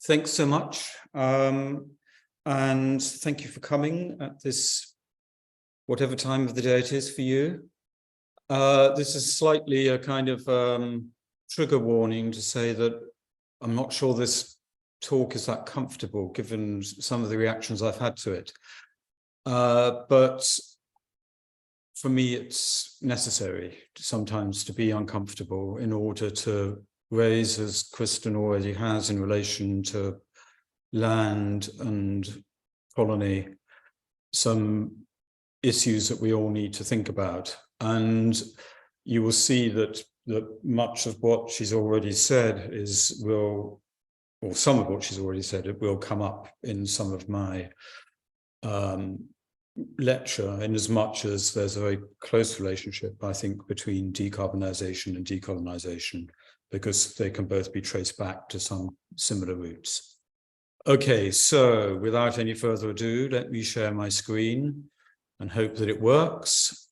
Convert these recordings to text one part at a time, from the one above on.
Thanks so much. And thank you for coming at this, whatever time of the day it is for you. This is slightly a kind of trigger warning to say that I'm not sure this talk is that comfortable given some of the reactions I've had to it. But for me, it's necessary sometimes to be uncomfortable in order to raise, as Kristen already has, in relation to land and colony, some issues that we all need to think about. And you will see that much of what she's already said or some of what she's already said, it will come up in some of my lecture, in as much as there's a very close relationship, I think, between decarbonisation and decolonisation, because they can both be traced back to some similar roots. Okay, so without any further ado, let me share my screen and hope that it works.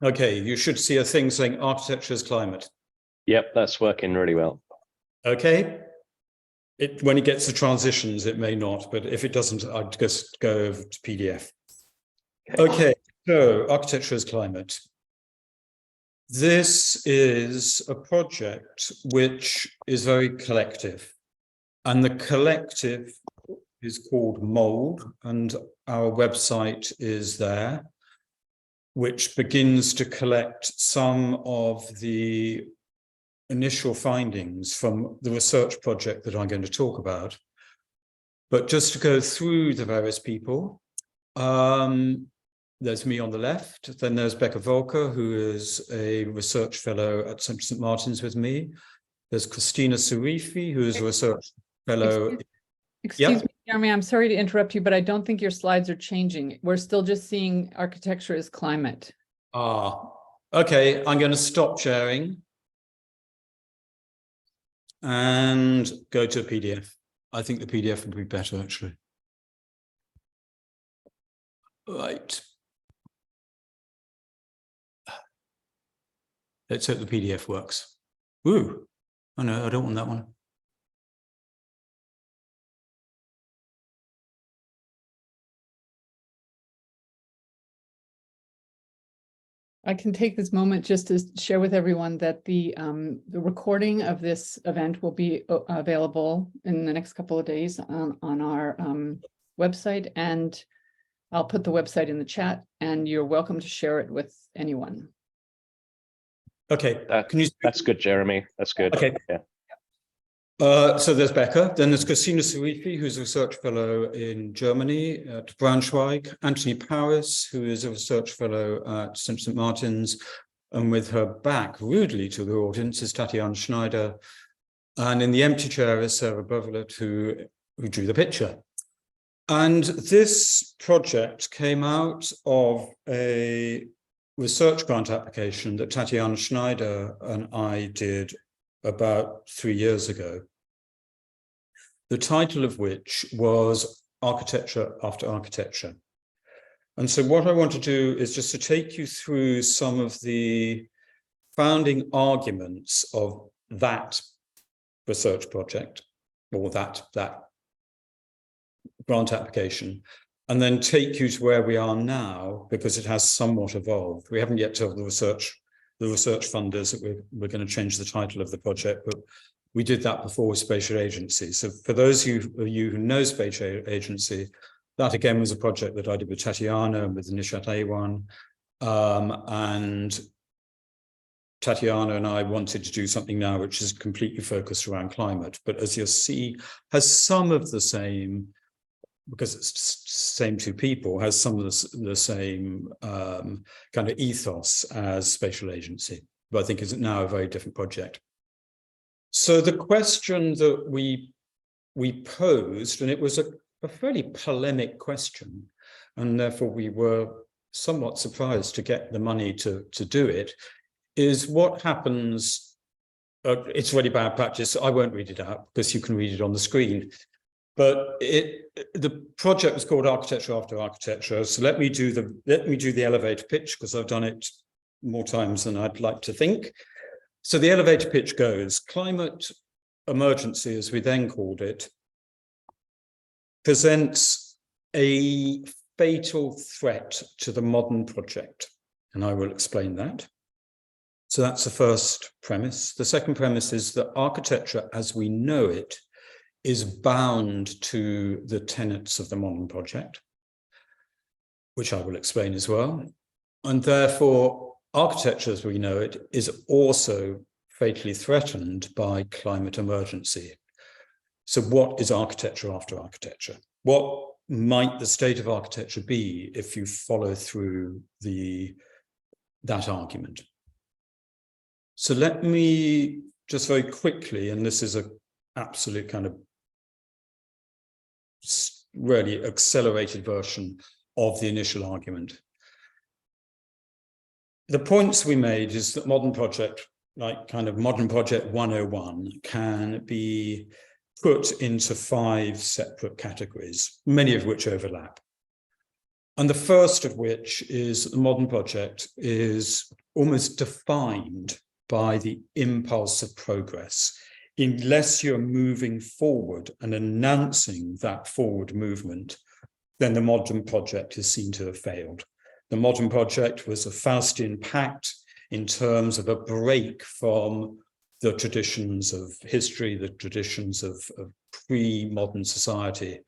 Okay, you should see a thing saying architecture as climate. Yep, that's working really well. Okay. When it gets to transitions, it may not, but if it doesn't, I'd just go over to PDF. Okay, so architecture as climate. This is a project which is very collective, and the collective is called MOLD, and our website is there, which begins to collect some of the initial findings from the research project that I'm going to talk about. But just to go through the various people, there's me on the left, then there's Becca Volker, who is a research fellow at St. Martin's with me. There's Christina Sarifi, who is a research fellow. Excuse me, Jeremy, I'm sorry to interrupt you, but I don't think your slides are changing. We're still just seeing architecture as climate. Okay, I'm going to stop sharing and go to a PDF. I think the PDF would be better, actually. Right. Let's hope the PDF works. Ooh. Oh no, I don't want that one. I can take this moment just to share with everyone that the recording of this event will be available in the next couple of days on our website, and I'll put the website in the chat, and you're welcome to share it with anyone. Okay, that's good, Jeremy. That's good. Okay. Yeah. So there's Becca, then there's Christina Sarifi, who's a research fellow in Germany at Braunschweig, Anthony Paris, who is a research fellow at St. Martin's, and with her back rudely to the audience is Tatiana Schneider, and in the empty chair is Sarah Bovelet, who drew the picture. And this project came out of a research grant application that Tatiana Schneider and I did about 3 years ago, the title of which was Architecture After Architecture. And so what I want to do is just to take you through some of the founding arguments of that research project, or that grant application, and then take you to where we are now, because it has somewhat evolved. We haven't yet told the research funders that we're going to change the title of the project, but we did that before with Spatial Agency. So for those of you who know Spatial Agency, that again was a project that I did with Tatiana and with Nishat Awan, and Tatiana and I wanted to do something now which is completely focused around climate, but as you'll see, has some of the same, because it's the same two people, has some of the same kind of ethos as Spatial Agency, but I think is now a very different project. So the question that we posed, and it was a fairly polemic question, and therefore we were somewhat surprised to get the money to do it, is what happens it's really bad practice. I won't read it out because you can read it on the screen. But the project was called Architecture After Architecture. So let me do the elevator pitch, because I've done it more times than I'd like to think. So the elevator pitch goes: climate emergency, as we then called it, presents a fatal threat to the modern project. And I will explain that. So that's the first premise. The second premise is that architecture as we know it is bound to the tenets of the modern project, which I will explain as well. And therefore, architecture as we know it is also fatally threatened by climate emergency. So what is architecture after architecture? What might the state of architecture be if you follow through that argument? So let me just very quickly, and this is an absolute kind of really accelerated version of the initial argument. The points we made is that modern project, like kind of modern project 101, can be put into 5 separate categories, many of which overlap. And the first of which is the modern project is almost defined by the impulse of progress. Unless you're moving forward and announcing that forward movement, then the modern project is seen to have failed. The modern project was a Faustian pact in terms of a break from the traditions of history, the traditions of pre-modern society.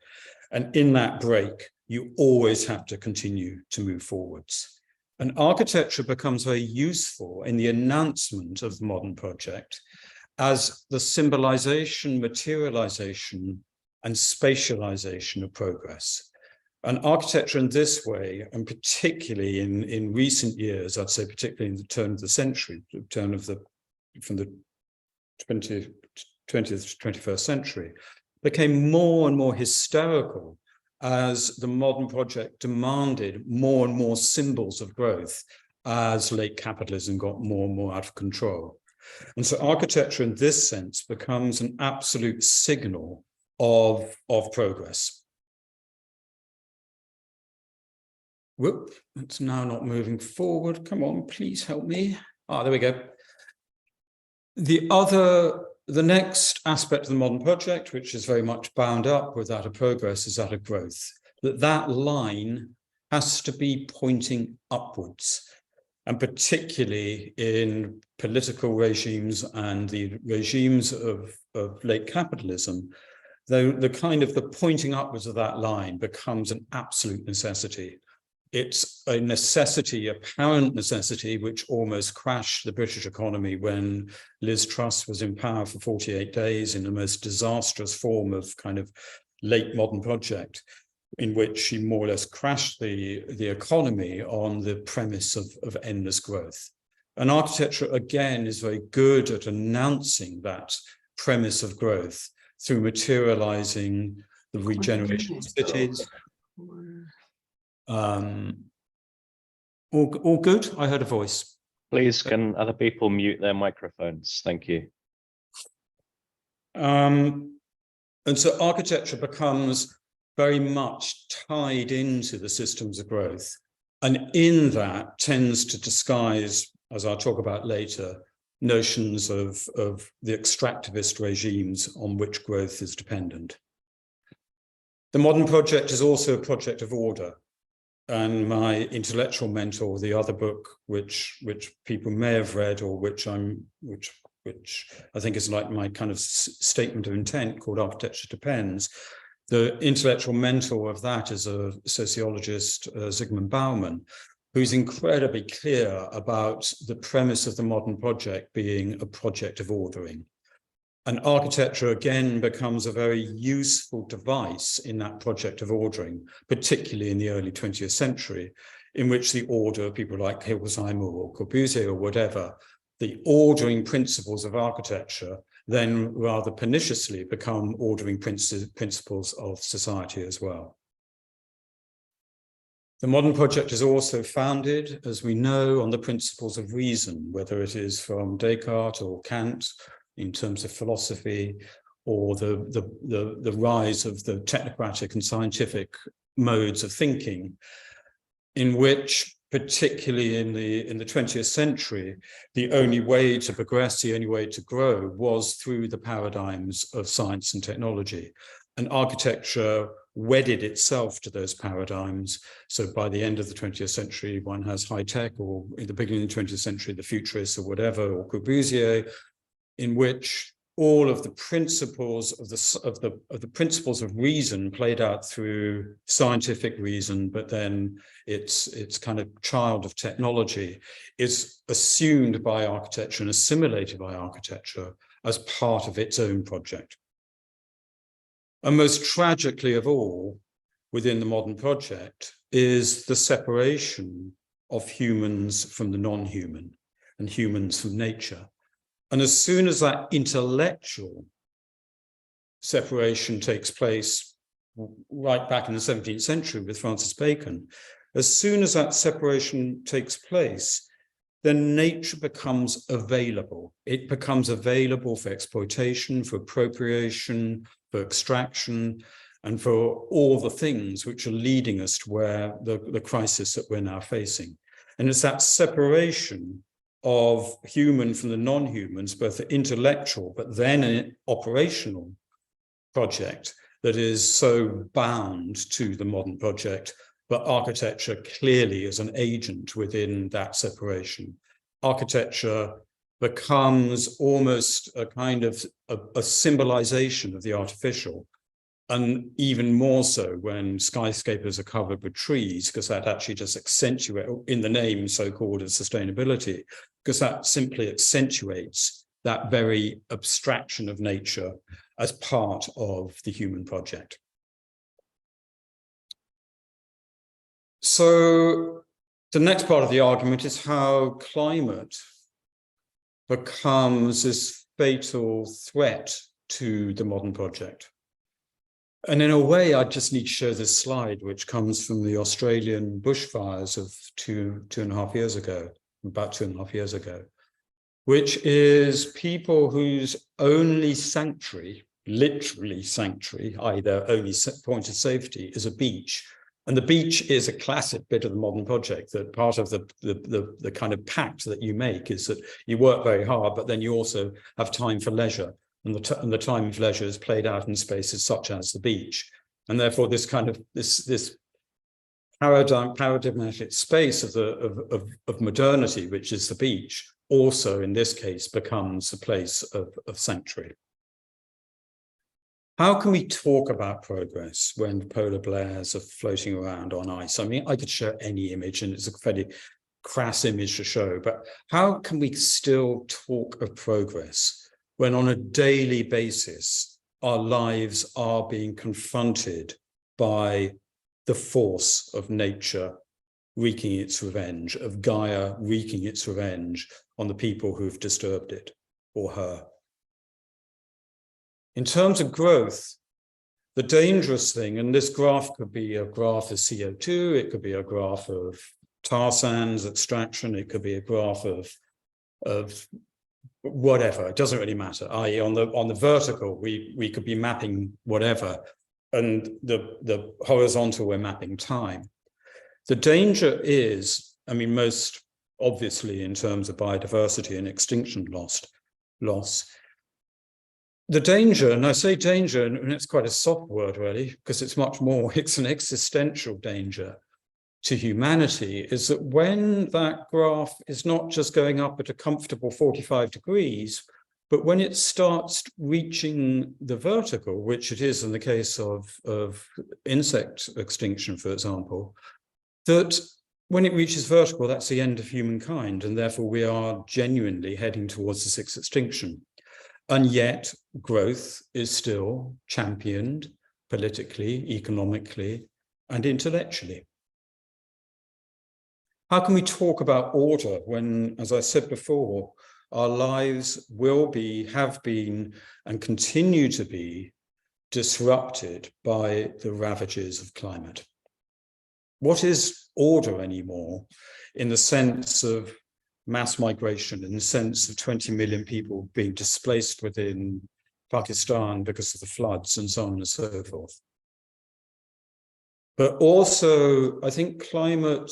And in that break, you always have to continue to move forwards. And architecture becomes very useful in the announcement of the modern project as the symbolization, materialization, and spatialization of progress. And architecture in this way, and particularly in recent years, I'd say particularly in the turn of the century, from the 20th to 21st century, became more and more hysterical as the modern project demanded more and more symbols of growth as late capitalism got more and more out of control. And so architecture in this sense becomes an absolute signal of progress. Whoop, it's now not moving forward. Come on, please help me. There we go. The next aspect of the modern project, which is very much bound up with that of progress, is that of growth. That line has to be pointing upwards. And particularly in political regimes and the regimes of late capitalism, the kind of the pointing upwards of that line becomes an absolute necessity. It's a necessity, apparent necessity, which almost crashed the British economy when Liz Truss was in power for 48 days in the most disastrous form of kind of late modern project, in which she more or less crashed the economy on the premise of endless growth. And architecture, again, is very good at announcing that premise of growth through materializing the regeneration of cities. All good? I heard a voice. Please, can other people mute their microphones? Thank you. And so architecture becomes very much tied into the systems of growth. And in that tends to disguise, as I'll talk about later, notions of the extractivist regimes on which growth is dependent. The modern project is also a project of order. And my intellectual mentor, the other book, which people may have read, or which I think is like my kind of statement of intent, called Architecture Depends. The intellectual mentor of that is a sociologist, Zygmunt Bauman, who's incredibly clear about the premise of the modern project being a project of ordering. And architecture, again, becomes a very useful device in that project of ordering, particularly in the early 20th century, in which the order, people like Hilsheimer or Corbusier or whatever, the ordering principles of architecture then rather perniciously become ordering principles of society as well. The modern project is also founded, as we know, on the principles of reason, whether it is from Descartes or Kant, in terms of philosophy, or the rise of the technocratic and scientific modes of thinking, in which, particularly in the 20th century, the only way to progress, the only way to grow was through the paradigms of science and technology. And architecture wedded itself to those paradigms. So by the end of the 20th century, one has high tech, or in the beginning of the 20th century, the futurists or whatever, or Corbusier, in which all of the principles of the principles of reason played out through scientific reason, but then it's kind of child of technology, is assumed by architecture and assimilated by architecture as part of its own project. And most tragically of all, within the modern project, is the separation of humans from the non-human and humans from nature. And as soon as that intellectual separation takes place, right back in the 17th century with Francis Bacon, as soon as that separation takes place, then nature becomes available. It becomes available for exploitation, for appropriation, for extraction, and for all the things which are leading us to where the crisis that we're now facing. And it's that separation of human from the non-humans, both the intellectual, but then an operational project that is so bound to the modern project, but architecture clearly is an agent within that separation. Architecture becomes almost a kind of a symbolization of the artificial, and even more so when skyscrapers are covered with trees, because that actually just accentuates, in the name so-called of sustainability, because that simply accentuates that very abstraction of nature as part of the human project. So the next part of the argument is how climate becomes this fatal threat to the modern project. And in a way, I just need to show this slide, which comes from the Australian bushfires of two and a half years ago, about 2.5 years ago, which is people whose only sanctuary, literally sanctuary, either only point of safety, is a beach. And the beach is a classic bit of the modern project, that part of the kind of pact that you make is that you work very hard, but then you also have time for leisure. And the time of leisure is played out in spaces such as the beach. And therefore this kind of, this paradigmatic space of modernity, which is the beach, also in this case becomes a place of sanctuary. How can we talk about progress when polar bears are floating around on ice? I mean, I could show any image, and it's a fairly crass image to show, but how can we still talk of progress when on a daily basis our lives are being confronted by the force of nature wreaking its revenge, of Gaia wreaking its revenge on the people who've disturbed it, or her? In terms of growth, the dangerous thing, and this graph could be a graph of CO2, it could be a graph of tar sands extraction, it could be a graph of whatever, it doesn't really matter. I.e., on the vertical, we could be mapping whatever, and the horizontal, we're mapping time. The danger is, I mean, most obviously in terms of biodiversity and extinction loss. The danger, and I say danger, and it's quite a soft word really, because it's much more, it's an existential danger to humanity, is that when that graph is not just going up at a comfortable 45 degrees, but when it starts reaching the vertical, which it is in the case of insect extinction, for example, that when it reaches vertical, that's the end of humankind, and therefore we are genuinely heading towards the sixth extinction. And yet growth is still championed politically, economically, and intellectually. How can we talk about order when, as I said before, our lives will be, have been, and continue to be disrupted by the ravages of climate? What is order anymore in the sense of mass migration in the sense of 20 million people being displaced within Pakistan because of the floods and so on and so forth. But also, I think climate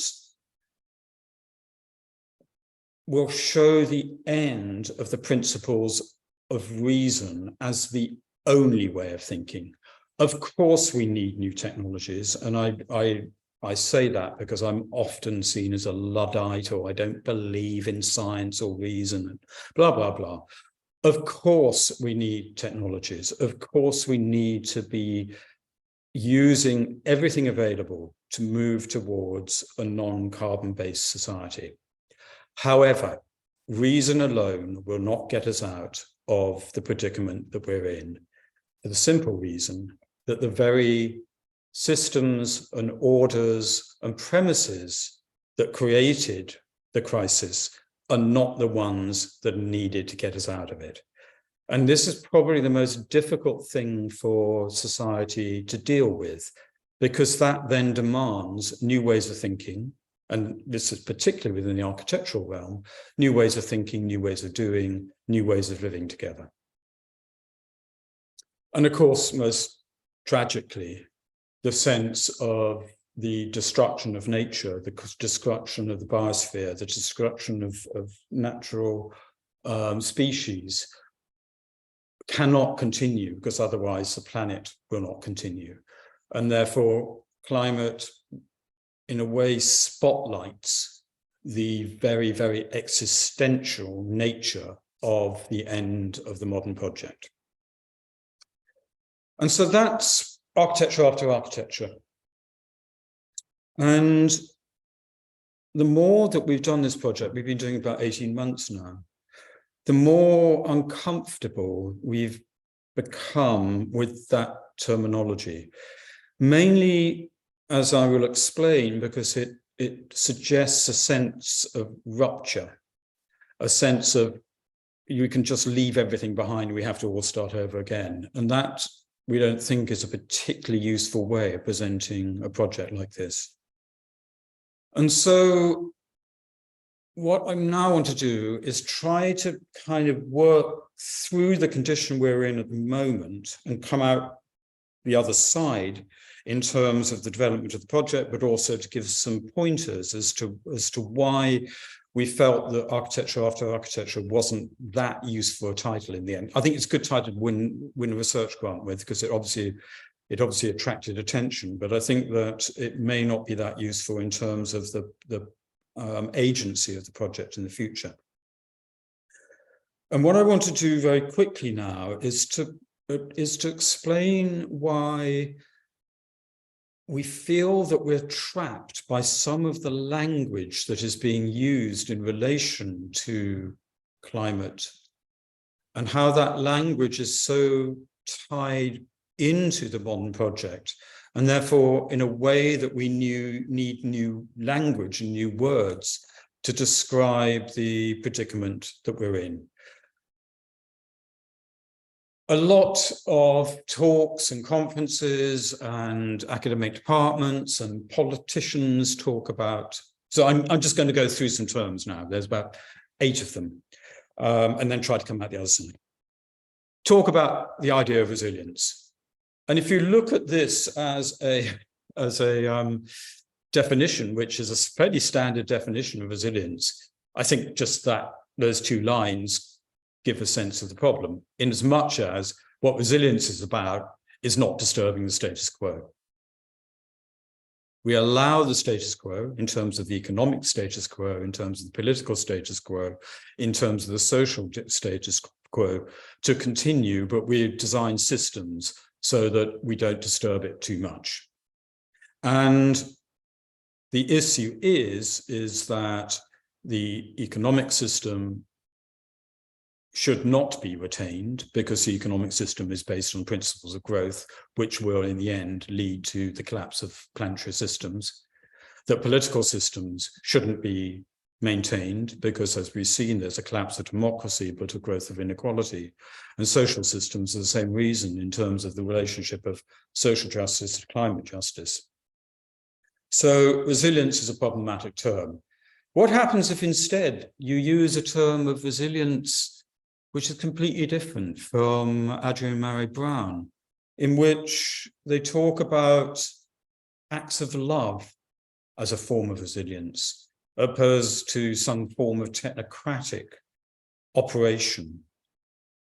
will show the end of the principles of reason as the only way of thinking. Of course, we need new technologies, and I say that because I'm often seen as a Luddite, or I don't believe in science or reason, blah, blah, blah. Of course, we need technologies. Of course, we need to be using everything available to move towards a non-carbon-based society. However, reason alone will not get us out of the predicament that we're in, for the simple reason that the very systems and orders and premises that created the crisis are not the ones that are needed to get us out of it. And this is probably the most difficult thing for society to deal with, because that then demands new ways of thinking. And this is particularly within the architectural realm, new ways of thinking, new ways of doing, new ways of living together. And of course, most tragically, the sense of the destruction of nature, the destruction of the biosphere, the destruction of natural species cannot continue, because otherwise the planet will not continue. And therefore, climate, in a way, spotlights the very, very existential nature of the end of the modern project. And so that's architecture after architecture. And the more that we've done this project, we've been doing it about 18 months now, the more uncomfortable we've become with that terminology. Mainly, as I will explain, because it suggests a sense of rupture, a sense of you can just leave everything behind, we have to all start over again. And that we don't think is a particularly useful way of presenting a project like this. And so what I now want to do is try to kind of work through the condition we're in at the moment and come out the other side in terms of the development of the project, but also to give some pointers as to why we felt that architecture after architecture wasn't that useful a title in the end. I think it's a good title to win a research grant with, because it obviously attracted attention, but I think that it may not be that useful in terms of the agency of the project in the future. And what I want to do very quickly now is to explain why we feel that we're trapped by some of the language that is being used in relation to climate, and how that language is so tied into the modern project, and therefore in a way that we need new language and new words to describe the predicament that we're in. A lot of talks and conferences and academic departments and politicians talk about, so I'm just going to go through some terms now. There's about 8 of them, and then try to come out the other side. Talk about the idea of resilience. And if you look at this as a definition, which is a fairly standard definition of resilience, I think just that those 2 lines give a sense of the problem, in as much as what resilience is about is not disturbing the status quo. We allow the status quo in terms of the economic status quo, in terms of the political status quo, in terms of the social status quo to continue, but we design systems so that we don't disturb it too much. And the issue is that the economic system should not be retained, because the economic system is based on principles of growth, which will in the end lead to the collapse of planetary systems. That political systems shouldn't be maintained, because as we've seen, there's a collapse of democracy, but a growth of inequality. And social systems are the same reason in terms of the relationship of social justice to climate justice. So resilience is a problematic term. What happens if instead you use a term of resilience which is completely different from Adrienne Maree Brown, in which they talk about acts of love as a form of resilience, opposed to some form of technocratic operation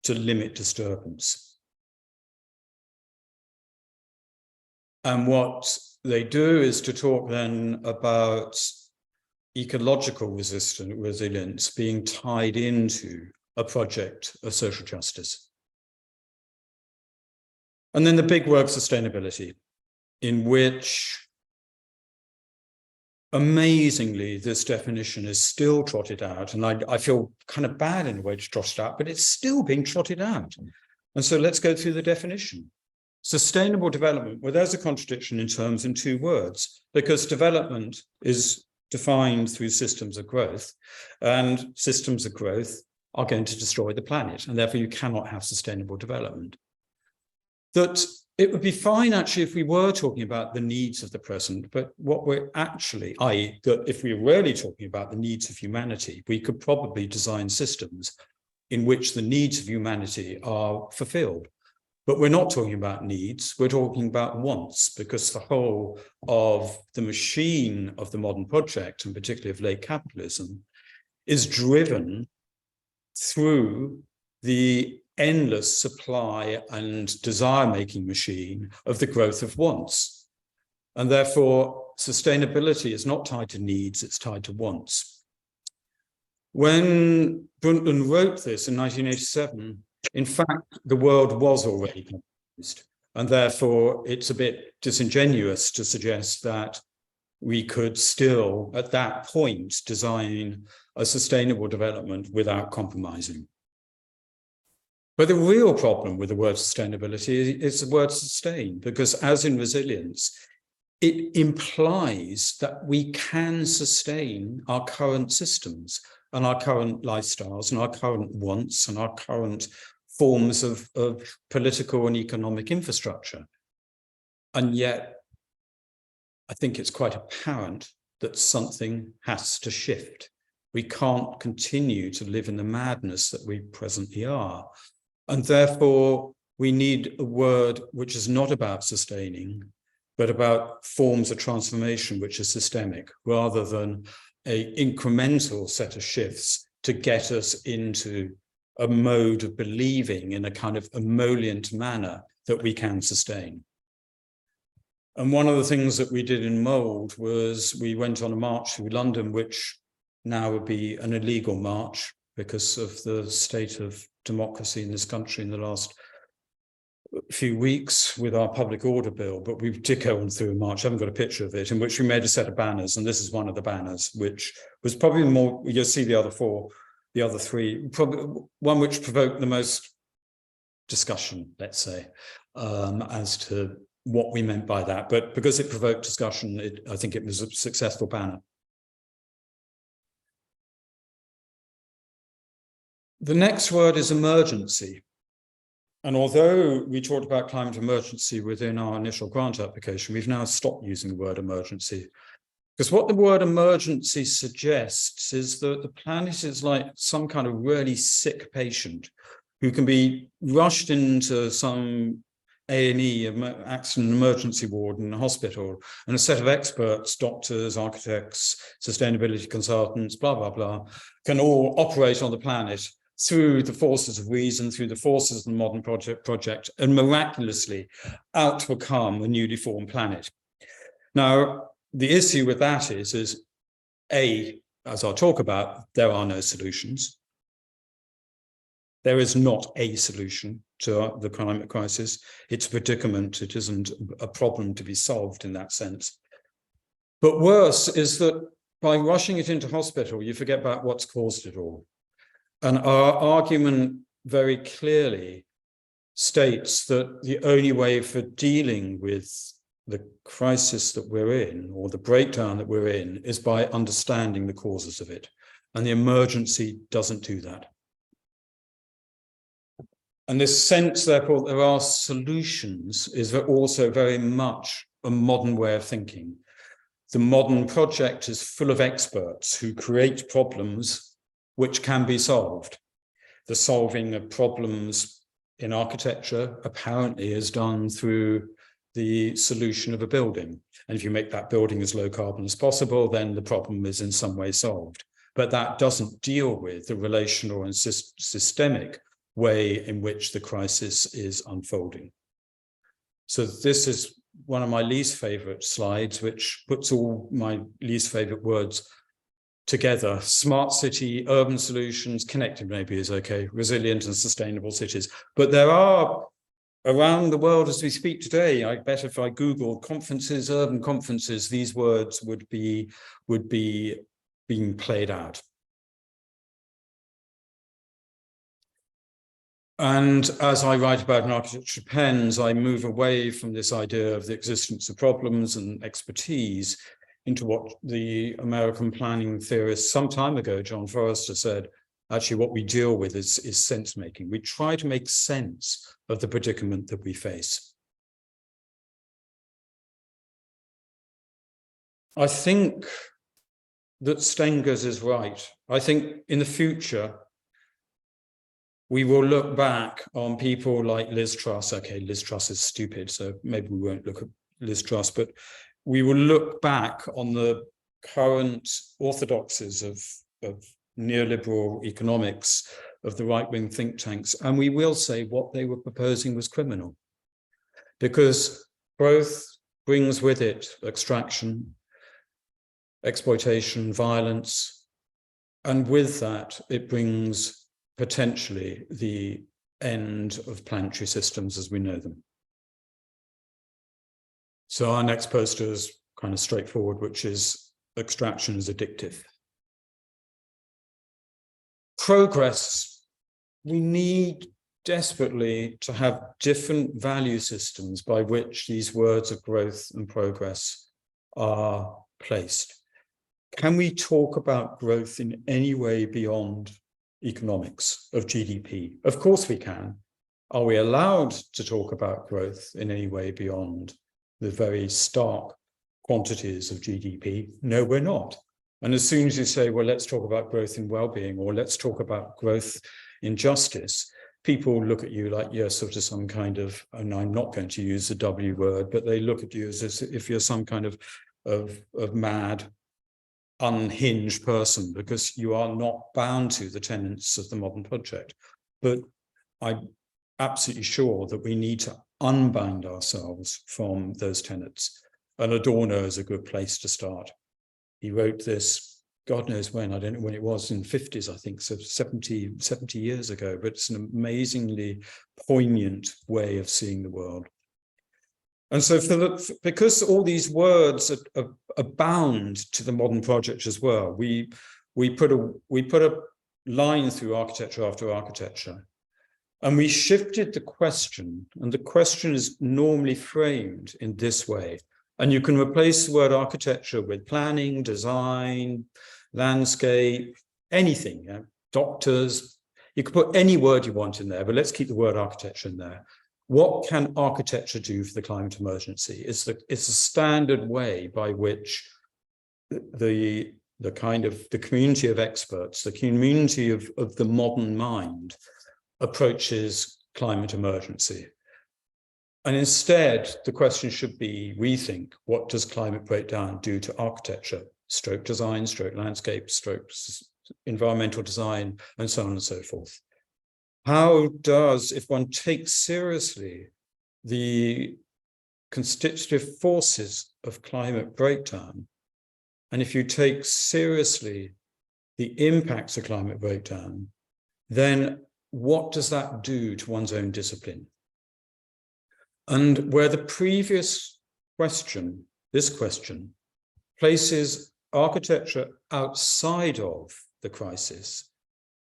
to limit disturbance. And what they do is to talk then about ecological resilience being tied into a project of social justice. And then the big word sustainability, in which amazingly this definition is still trotted out. And I feel kind of bad in a way to trot it out, but it's still being trotted out. And so let's go through the definition. Sustainable development, well, there's a contradiction in terms in two words, because development is defined through systems of growth, and systems of growth are going to destroy the planet, and therefore you cannot have sustainable development. That it would be fine actually if we were talking about the needs of the present, but what we're actually, i.e. that if we were really talking about the needs of humanity, we could probably design systems in which the needs of humanity are fulfilled. But we're not talking about needs, we're talking about wants, because the whole of the machine of the modern project, and particularly of late capitalism, is driven through the endless supply and desire-making machine of the growth of wants. And therefore, sustainability is not tied to needs, it's tied to wants. When Brundtland wrote this in 1987, in fact, the world was already confused, and therefore it's a bit disingenuous to suggest that we could still, at that point, design a sustainable development without compromising. But the real problem with the word sustainability is the word sustain, because as in resilience, it implies that we can sustain our current systems and our current lifestyles and our current wants and our current forms of political and economic infrastructure. And yet, I think it's quite apparent that something has to shift. We can't continue to live in the madness that we presently are. And therefore, we need a word which is not about sustaining, but about forms of transformation which are systemic, rather than an incremental set of shifts to get us into a mode of believing in a kind of emollient manner that we can sustain. And one of the things that we did in Mould was we went on a march through London, which now would be an illegal march because of the state of democracy in this country in the last few weeks with our public order bill. But we did go on through a march, I haven't got a picture of it, in which we made a set of banners, and this is one of the banners, which was probably more, you'll see the other four, the other three, probably one which provoked the most discussion, let's say, as to what we meant by that. But because it provoked discussion, I think it was a successful banner. The next word is emergency. And although we talked about climate emergency within our initial grant application, we've now stopped using the word emergency. Because what the word emergency suggests is that the planet is like some kind of really sick patient who can be rushed into some A&E, accident emergency ward in a hospital, and a set of experts, doctors, architects, sustainability consultants, blah, blah, blah, can all operate on the planet through the forces of reason, through the forces of the modern project, and miraculously out will come a newly formed planet. Now, the issue with that is A, as I'll talk about, there are no solutions. There is not a solution to the climate crisis. It's a predicament. It isn't a problem to be solved in that sense. But worse is that by rushing it into hospital, you forget about what's caused it all. And our argument very clearly states that the only way for dealing with the crisis that we're in, or the breakdown that we're in, is by understanding the causes of it. And the emergency doesn't do that. And this sense, therefore, there are solutions is also very much a modern way of thinking. the modern project is full of experts who create problems which can be solved. The solving of problems in architecture apparently is done through the solution of a building. And if you make that building as low carbon as possible, then the problem is in some way solved. But that doesn't deal with the relational and systemic way in which the crisis is unfolding. So this is one of my least favorite slides, which puts all my least favorite words together. Smart city, urban solutions, connected maybe is okay, resilient and sustainable cities. But there are around the world as we speak today, I bet if I Googled conferences, urban conferences, these words would be being played out. And as I write about in Architecture Pens, I move away from this idea of the existence of problems and expertise into what the American planning theorist some time ago, John Forrester, said, actually what we deal with is sense making. We try to make sense of the predicament that we face. I think that Stengers is right. I think in the future, we will look back on people like Liz Truss. Okay, Liz Truss is stupid, so maybe we won't look at Liz Truss, but we will look back on the current orthodoxies of neoliberal economics, of the right-wing think tanks, and we will say what they were proposing was criminal. Because growth brings with it extraction, exploitation, violence, and with that, it brings potentially the end of planetary systems as we know them. So our next poster is kind of straightforward, which is extraction is addictive. Progress, we need desperately to have different value systems by which these words of growth and progress are placed. Can we talk about growth in any way beyond economics of GDP? Of course we can. Are we allowed to talk about growth in any way beyond the very stark quantities of GDP? No, we're not. And as soon as you say, well, let's talk about growth in well-being, or let's talk about growth in justice, people look at you like you're sort of some kind of, and I'm not going to use the W word, but they look at you as if you're some kind of mad, unhinged person, because you are not bound to the tenets of the modern project. But I'm absolutely sure that we need to unbind ourselves from those tenets. And Adorno is a good place to start. He wrote this, God knows when, I don't know when it was, in the 50s, I think, so 70 years ago, but it's an amazingly poignant way of seeing the world. And so because all these words are bound to the modern project as well, we put a line through architecture after architecture, and we shifted the question, and the question is normally framed in this way. And you can replace the word architecture with planning, design, landscape, anything, doctors. You can put any word you want in there, but let's keep the word architecture in there. What can architecture do for the climate emergency? It's a standard way by which the community of experts, the community of the modern mind approaches climate emergency. And instead, the question should be, we think, what does climate breakdown do to architecture, stroke design, stroke landscape, stroke environmental design, and so on and so forth? How does, if one takes seriously the constitutive forces of climate breakdown, and if you take seriously the impacts of climate breakdown, then what does that do to one's own discipline? And where the previous question, this question, places architecture outside of the crisis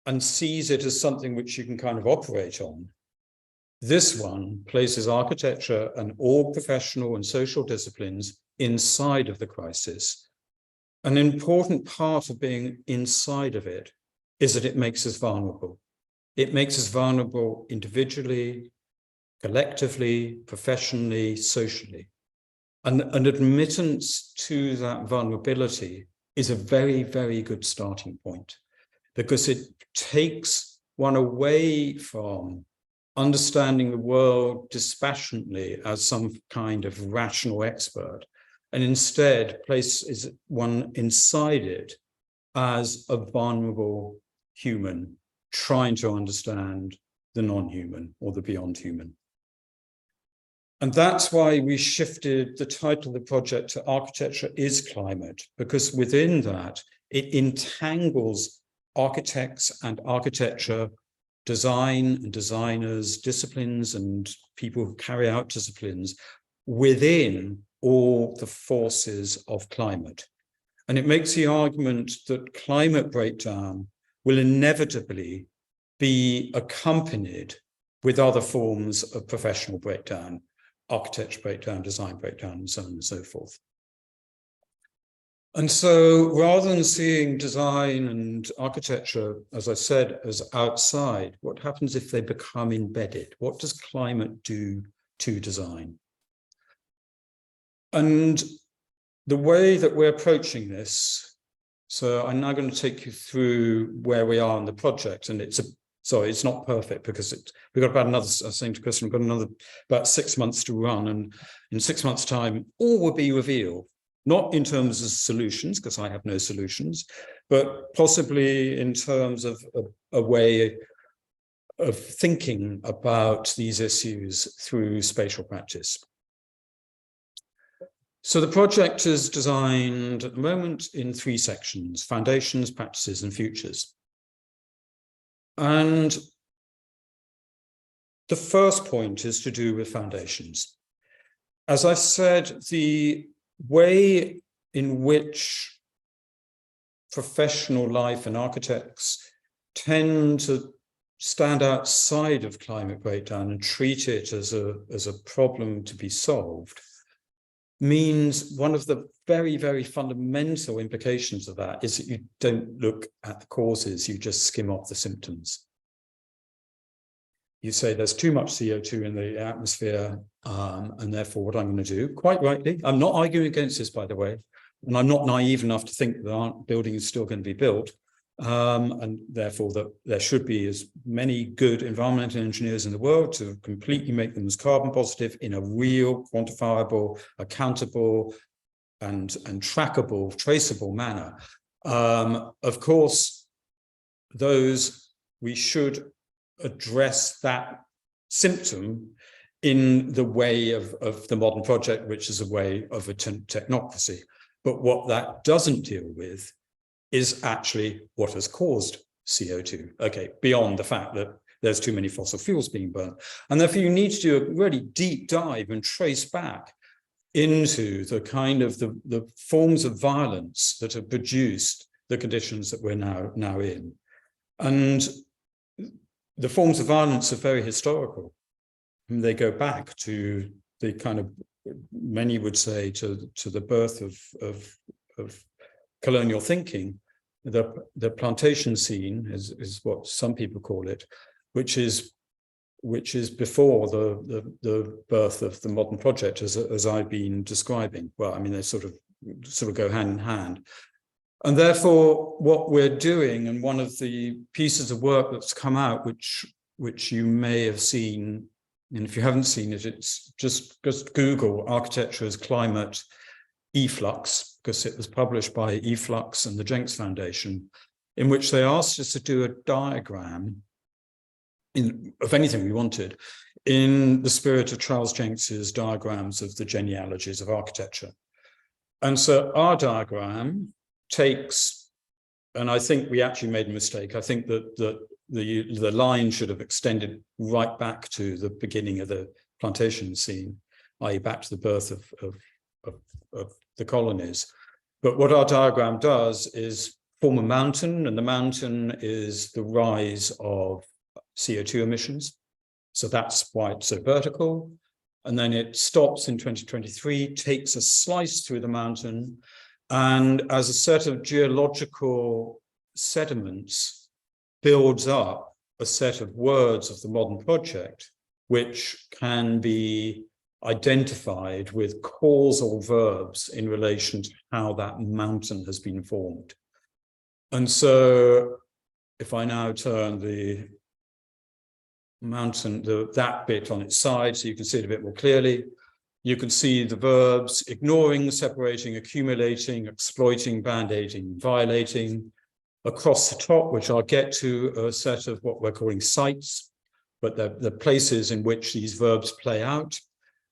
and sees it as something which you can kind of operate on, this one places architecture and all professional and social disciplines inside of the crisis. An important part of being inside of it is that it makes us vulnerable. It makes us vulnerable individually, collectively, professionally, socially. And an admittance to that vulnerability is a very, very good starting point, because it takes one away from understanding the world dispassionately as some kind of rational expert, and instead places one inside it as a vulnerable human trying to understand the non-human or the beyond human. And that's why we shifted the title of the project to Architecture is Climate, because within that, it entangles architects and architecture, design and designers, disciplines and people who carry out disciplines within all the forces of climate. And it makes the argument that climate breakdown will inevitably be accompanied with other forms of professional breakdown, architecture breakdown, design breakdown, and so on and so forth. And so rather than seeing design and architecture, as I said, as outside, what happens if they become embedded? What does climate do to design? And the way that we're approaching this, so I'm now going to take you through where we are in the project, and it's not perfect because we've got about another, I was saying to Kristen, we've got about 6 months to run, and in 6 months' time, all will be revealed, not in terms of solutions, because I have no solutions, but possibly in terms of a way of thinking about these issues through spatial practice. So the project is designed at the moment in 3 sections: foundations, practices, and futures. And the first point is to do with foundations. As I said, the way in which professional life and architects tend to stand outside of climate breakdown and treat it as a problem to be solved means one of the very, very fundamental implications of that is that you don't look at the causes, you just skim off the symptoms. You say there's too much CO2 in the atmosphere, and therefore what I'm going to do, quite rightly, I'm not arguing against this, by the way, and I'm not naive enough to think that our building is still going to be built, and therefore that there should be as many good environmental engineers in the world to completely make them as carbon positive in a real, quantifiable, accountable, and trackable, traceable manner. Of course, we should address that symptom in the way of the modern project, which is a way of a technocracy. But what that doesn't deal with is actually what has caused CO2. Okay, beyond the fact that there's too many fossil fuels being burnt. And therefore you need to do a really deep dive and trace back into the kind of the forms of violence that have produced the conditions that we're now in. And the forms of violence are very historical. And they go back to the kind of, many would say, to the birth of colonial thinking. The plantation scene is what some people call it, which is before the birth of the modern project, as I've been describing. Well, I mean, they sort of go hand in hand. And therefore, what we're doing, and one of the pieces of work that's come out, which you may have seen, and if you haven't seen it, it's just Google Architecture as Climate eFlux, because it was published by eFlux and the Jenks Foundation, in which they asked us to do a diagram of anything we wanted, in the spirit of Charles Jenks's diagrams of the genealogies of architecture. And so our diagram takes, and I think we actually made a mistake. I think that the line should have extended right back to the beginning of the plantation scene, i.e. back to the birth of the colonies. But what our diagram does is form a mountain, and the mountain is the rise of CO2 emissions. So that's why it's so vertical. And then it stops in 2023, takes a slice through the mountain, and as a set of geological sediments builds up a set of words of the modern project, which can be identified with causal verbs in relation to how that mountain has been formed. And so if I now turn the mountain, that bit on its side, so you can see it a bit more clearly, you can see the verbs ignoring, separating, accumulating, exploiting, band-aiding, violating. Across the top, which I'll get to, a set of what we're calling sites, but the places in which these verbs play out.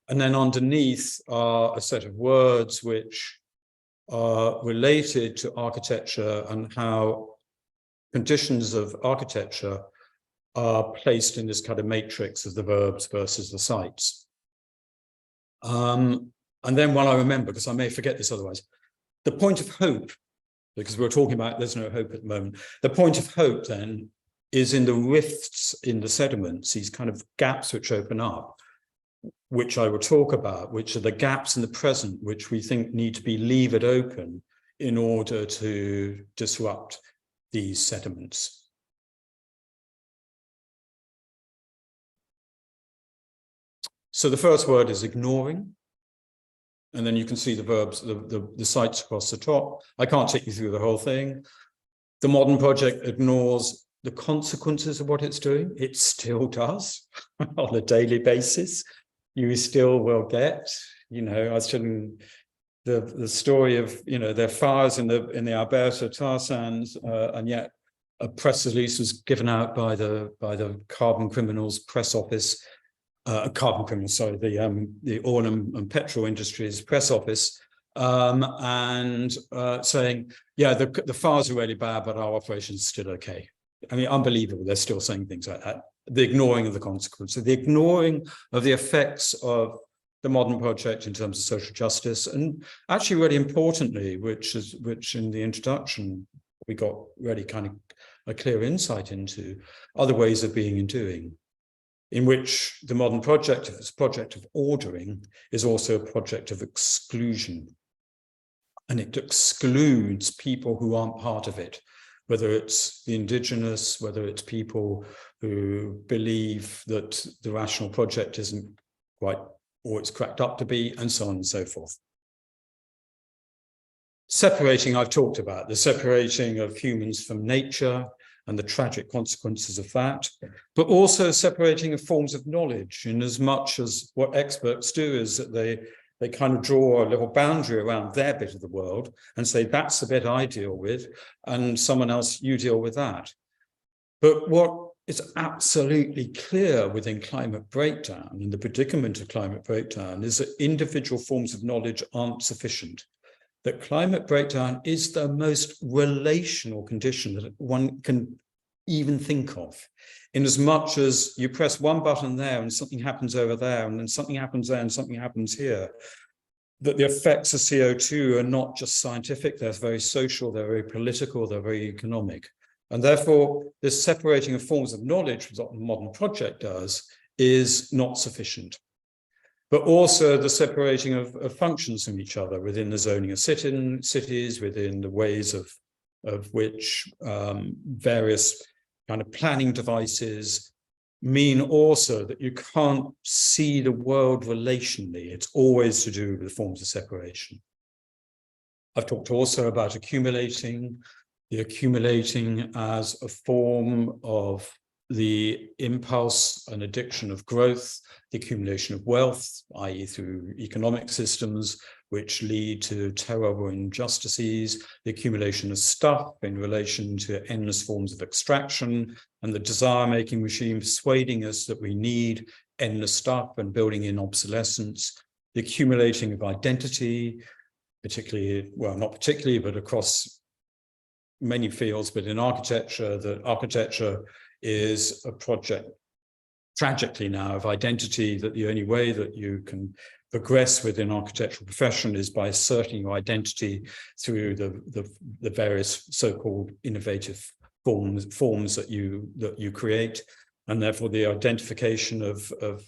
And then underneath are a set of words which are related to architecture and how conditions of architecture are placed in this kind of matrix of the verbs versus the sites. And then while I remember, because I may forget this otherwise, the point of hope, because we're talking about there's no hope at the moment. The point of hope then is in the rifts in the sediments, these kind of gaps which open up, which I will talk about, which are the gaps in the present, which we think need to be levered open in order to disrupt these sediments. So the first word is ignoring. And then you can see the verbs, the sites across the top. I can't take you through the whole thing. The modern project ignores the consequences of what it's doing. It still does on a daily basis. You still will get, you know, I was telling the story of, you know, there are fires in the Alberta tar sands, and yet a press release was given out by the Carbon Criminals press office. Carbon Criminals, sorry, the oil and petrol industries press office, and saying, yeah, the fires are really bad, but our operation's still okay. I mean, unbelievable. They're still saying things like that. The ignoring of the consequences, the ignoring of the effects of the modern project in terms of social justice, and actually really importantly, which in the introduction we got really kind of a clear insight into, other ways of being and doing, in which the modern project, if it's a project of ordering, is also a project of exclusion. And it excludes people who aren't part of it, whether it's the indigenous, whether it's people who believe that the rational project isn't quite, or it's cracked up to be, and so on and so forth. Separating, I've talked about, the separating of humans from nature, and the tragic consequences of that, but also separating of forms of knowledge, in as much as what experts do is that they kind of draw a little boundary around their bit of the world and say, that's the bit I deal with, and someone else, you deal with that. But what is absolutely clear within climate breakdown and the predicament of climate breakdown is that individual forms of knowledge aren't sufficient. That climate breakdown is the most relational condition that one can even think of, in as much as you press one button there and something happens over there, and then something happens there and something happens here, that the effects of CO2 are not just scientific, they're very social, they're very political, they're very economic. And therefore, this separating of forms of knowledge, what the modern project does, is not sufficient. But also the separating of functions from each other within the zoning of cities, within the ways of which various kind of planning devices mean also that you can't see the world relationally. It's always to do with forms of separation. I've talked also about accumulating, the accumulating as a form of the impulse and addiction of growth, the accumulation of wealth, i.e. through economic systems, which lead to terrible injustices, the accumulation of stuff in relation to endless forms of extraction, and the desire-making machine persuading us that we need endless stuff and building in obsolescence, the accumulating of identity, particularly, well, not particularly, but across many fields, but in architecture, that architecture is a project, tragically now, of identity, that the only way that you can progress within architectural profession is by asserting your identity through the various so-called innovative forms that you create, and therefore the identification the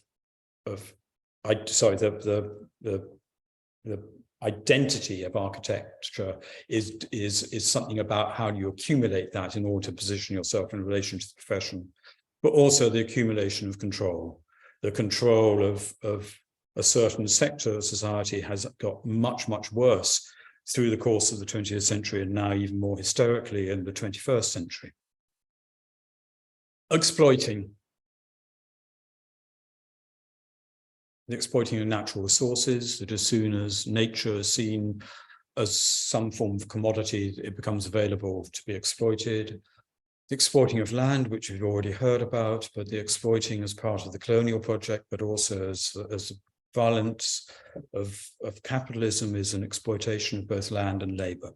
identity of architecture is something about how you accumulate that in order to position yourself in relation to the profession, but also the accumulation of control, the control of a certain sector of society has got much, much worse through the course of the 20th century, and now even more hysterically in the 21st century. Exploiting. The exploiting of natural resources, that as soon as nature is seen as some form of commodity, it becomes available to be exploited. The exploiting of land, which we've already heard about, but the exploiting as part of the colonial project, but also as violence of capitalism is an exploitation of both land and labor.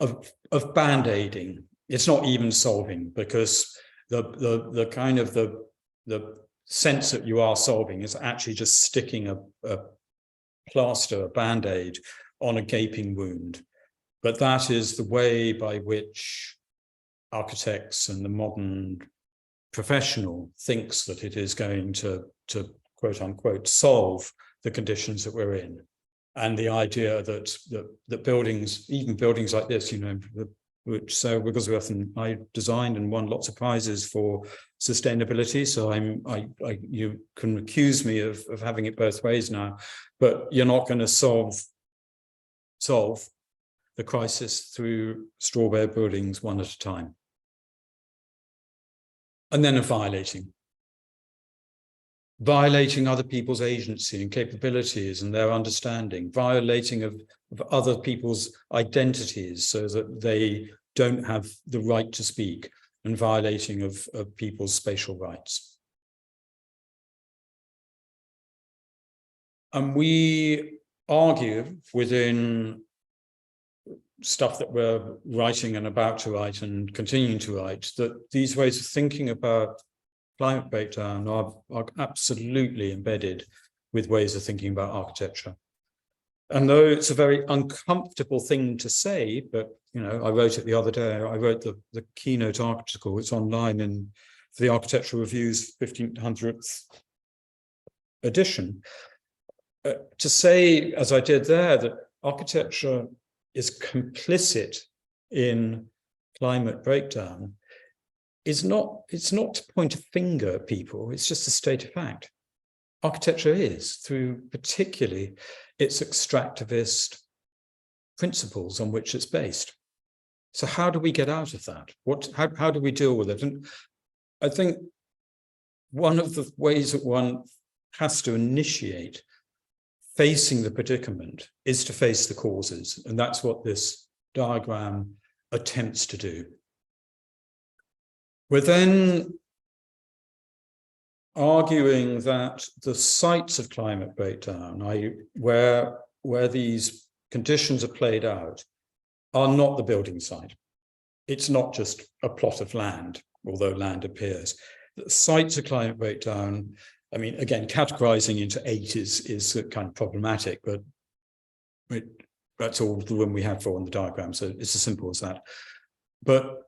Of band-aiding, it's not even solving, because the kind of the sense that you are solving is actually just sticking a plaster, a band-aid on a gaping wound. But that is the way by which architects and the modern professional thinks that it is going to quote unquote solve the conditions that we're in. And the idea that buildings, even buildings like this, you know, which so Wigglesworth I designed and won lots of prizes for sustainability. So you can accuse me of having it both ways now, but you're not going to solve the crisis through straw-bare buildings one at a time. And then violating other people's agency and capabilities and their understanding, violating of other people's identities so that they don't have the right to speak, and violating of people's spatial rights. And we argue within stuff that we're writing and about to write and continuing to write, that these ways of thinking about climate breakdown are absolutely embedded with ways of thinking about architecture. And though it's a very uncomfortable thing to say, but you know, I wrote it the other day, I wrote the keynote article, it's online for the Architectural Review's 1500th edition. To say, as I did there, that architecture is complicit in climate breakdown it's not to point a finger at people, it's just a state of fact. Architecture is, through particularly its extractivist principles on which it's based. So how do we get out of that? How do we deal with it? And I think one of the ways that one has to initiate facing the predicament is to face the causes. And that's what this diagram attempts to do. We're then arguing that the sites of climate breakdown, i.e. where these conditions are played out, are not the building site. It's not just a plot of land, although land appears. The sites of climate breakdown, I mean, again, categorizing into 8 is kind of problematic, but that's all the room we have for on the diagram, so it's as simple as that. But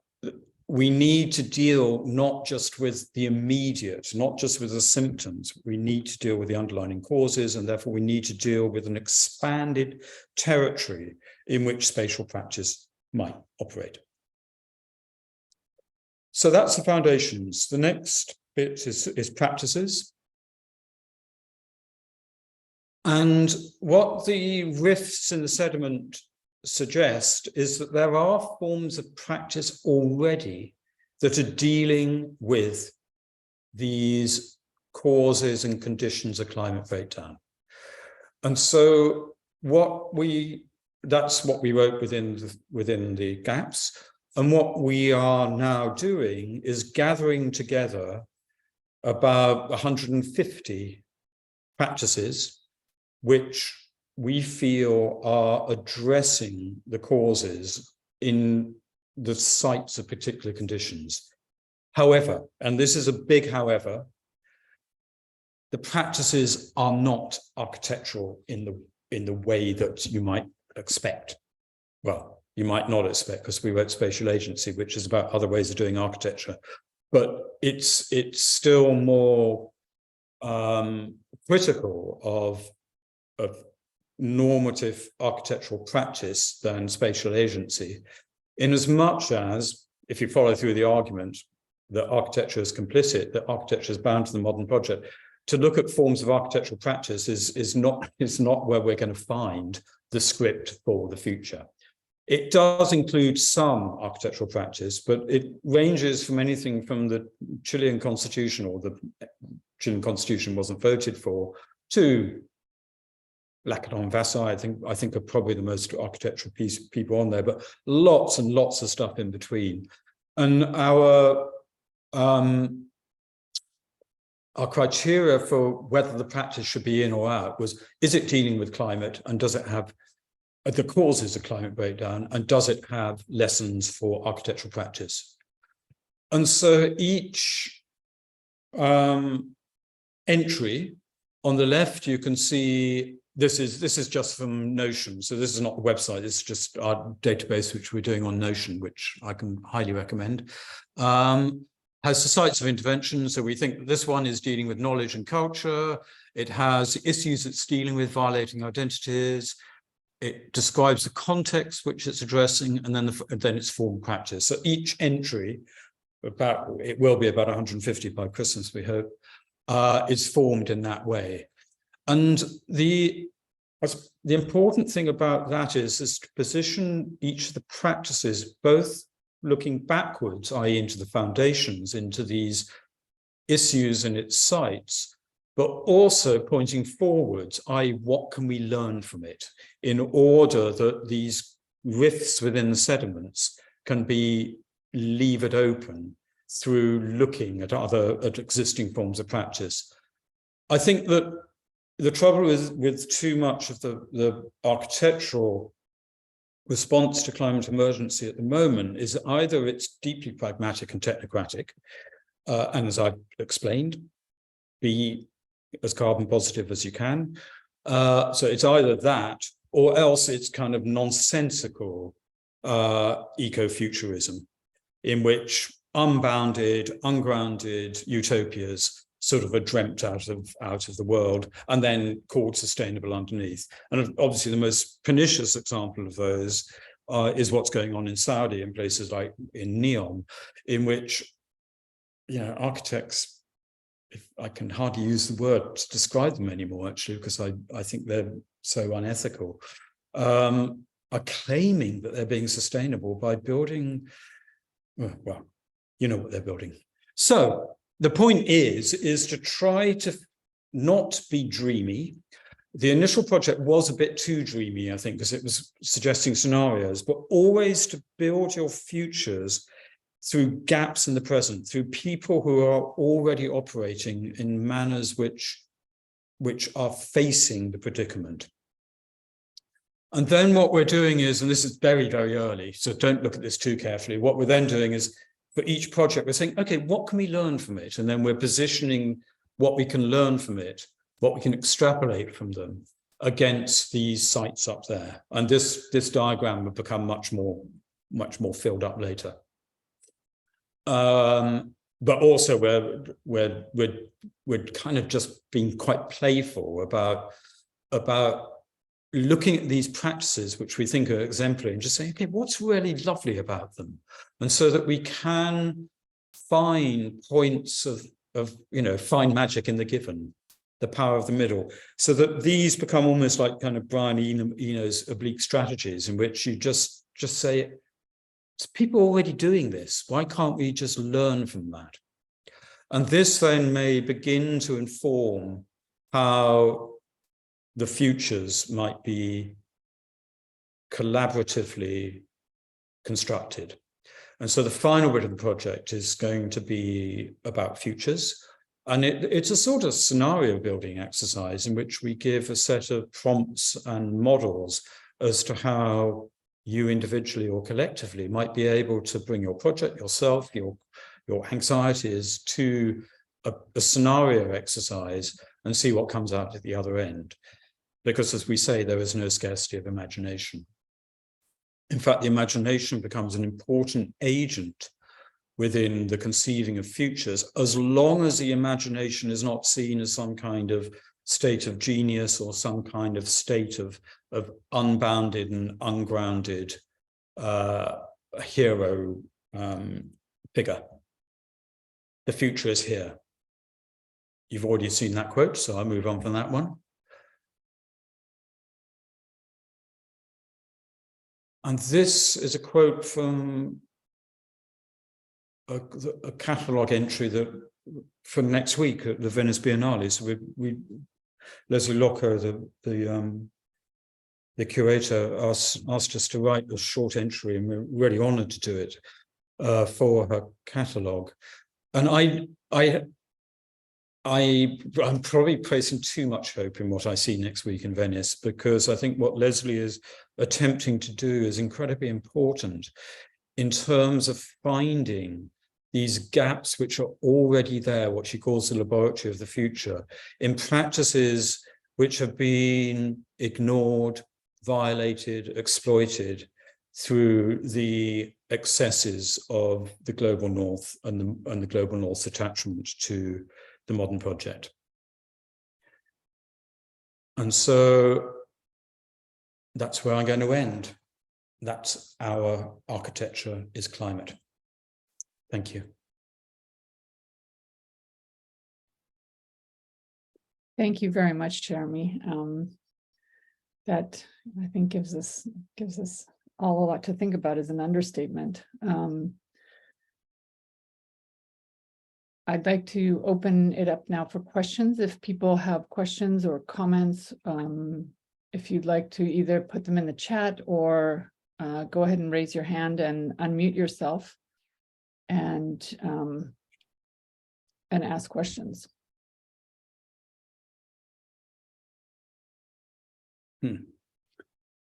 we need to deal not just with the immediate, not just with the symptoms. We need to deal with the underlying causes, and therefore we need to deal with an expanded territory in which spatial practice might operate. So that's the foundations. The next bit is practices. And what the rifts in the sediment suggest is that there are forms of practice already that are dealing with these causes and conditions of climate breakdown. And so that's what we wrote within the gaps. And what we are now doing is gathering together about 150 practices which we feel are addressing the causes in the sites of particular conditions. However, and this is a big however, the practices are not architectural in the way that you might expect. Well, you might not expect, because we wrote Spatial Agency, which is about other ways of doing architecture, but it's still more critical of normative architectural practice than spatial agency, in as much as, if you follow through the argument that architecture is complicit, that architecture is bound to the modern project, to look at forms of architectural practice is not where we're going to find the script for the future. It does include some architectural practice, but it ranges from anything from the Chilean constitution, or the Chilean constitution wasn't voted for, to Lacan and Vassar, I think are probably the most architectural people on there, but lots and lots of stuff in between. And our criteria for whether the practice should be in or out was, is it dealing with climate, and does it have the causes of climate breakdown, and does it have lessons for architectural practice? And so each entry on the left, you can see this is just from Notion. So this is not the website, it's just our database, which we're doing on Notion, which I can highly recommend. Has the sites of intervention. So we think that this one is dealing with knowledge and culture. It has issues it's dealing with, violating identities. It describes the context which it's addressing, and then it's form practice. So each entry, it will be about 150 by Christmas, we hope, is formed in that way. And the important thing about that is to position each of the practices, both looking backwards, i.e. into the foundations, into these issues and its sites, but also pointing forwards, i.e. what can we learn from it, in order that these rifts within the sediments can be levered open through looking at existing forms of practice. I think that the trouble with too much of the architectural response to climate emergency at the moment is either it's deeply pragmatic and technocratic, and as I've explained, be as carbon positive as you can. So it's either that, or else it's kind of nonsensical ecofuturism, in which unbounded, ungrounded utopias sort of are dreamt out of the world and then called sustainable underneath. And obviously the most pernicious example of those is what's going on in Saudi and places like in Neom, in which, you know, architects, I can hardly use the word to describe them anymore, actually, because I think they're so unethical, are claiming that they're being sustainable by building, well, you know what they're building. So the point is to try to not be dreamy. The initial project was a bit too dreamy, I think, because it was suggesting scenarios, but always to build your futures through gaps in the present, through people who are already operating in manners which are facing the predicament. And then what we're doing is, and this is very, very early, so don't look at this too carefully, what we're then doing is, for each project, we're saying, okay, what can we learn from it? And then we're positioning what we can learn from it, what we can extrapolate from them against these sites up there. And this diagram will become much more filled up later. But also we're kind of just being quite playful about looking at these practices which we think are exemplary and just saying, okay, what's really lovely about them? And so that we can find points of find magic in the given, the power of the middle, so that these become almost like kind of Brian Eno's oblique strategies, in which you just say, people are already doing this. Why can't we just learn from that? And this then may begin to inform how the futures might be collaboratively constructed. And so the final bit of the project is going to be about futures. And it's a sort of scenario building exercise in which we give a set of prompts and models as to how you individually or collectively might be able to bring your project, yourself, your anxieties to a scenario exercise and see what comes out at the other end. Because as we say, there is no scarcity of imagination. In fact, the imagination becomes an important agent within the conceiving of futures, as long as the imagination is not seen as some kind of state of genius or some kind of state of unbounded and ungrounded hero figure. The future is here. you've already seen that quote, so I'll move on from that one. And this is a quote from a catalogue entry that from next week at the Venice Biennale. So Leslie Locker, the curator, asked us to write a short entry, and we're really honoured to do it for her catalogue. And I'm probably placing too much hope in what I see next week in Venice, because I think what Leslie is attempting to do is incredibly important in terms of finding these gaps which are already there, what she calls the laboratory of the future, in practices which have been ignored, violated, exploited through the excesses of the global north and the global north's attachment to the modern project. And so that's where I'm going to end. That's our architecture is climate. Thank you. Thank you very much, Jeremy. That I think gives us all a lot to think about as an understatement. I'd like to open it up now for questions. If people have questions or comments, if you'd like to either put them in the chat or go ahead and raise your hand and unmute yourself and ask questions.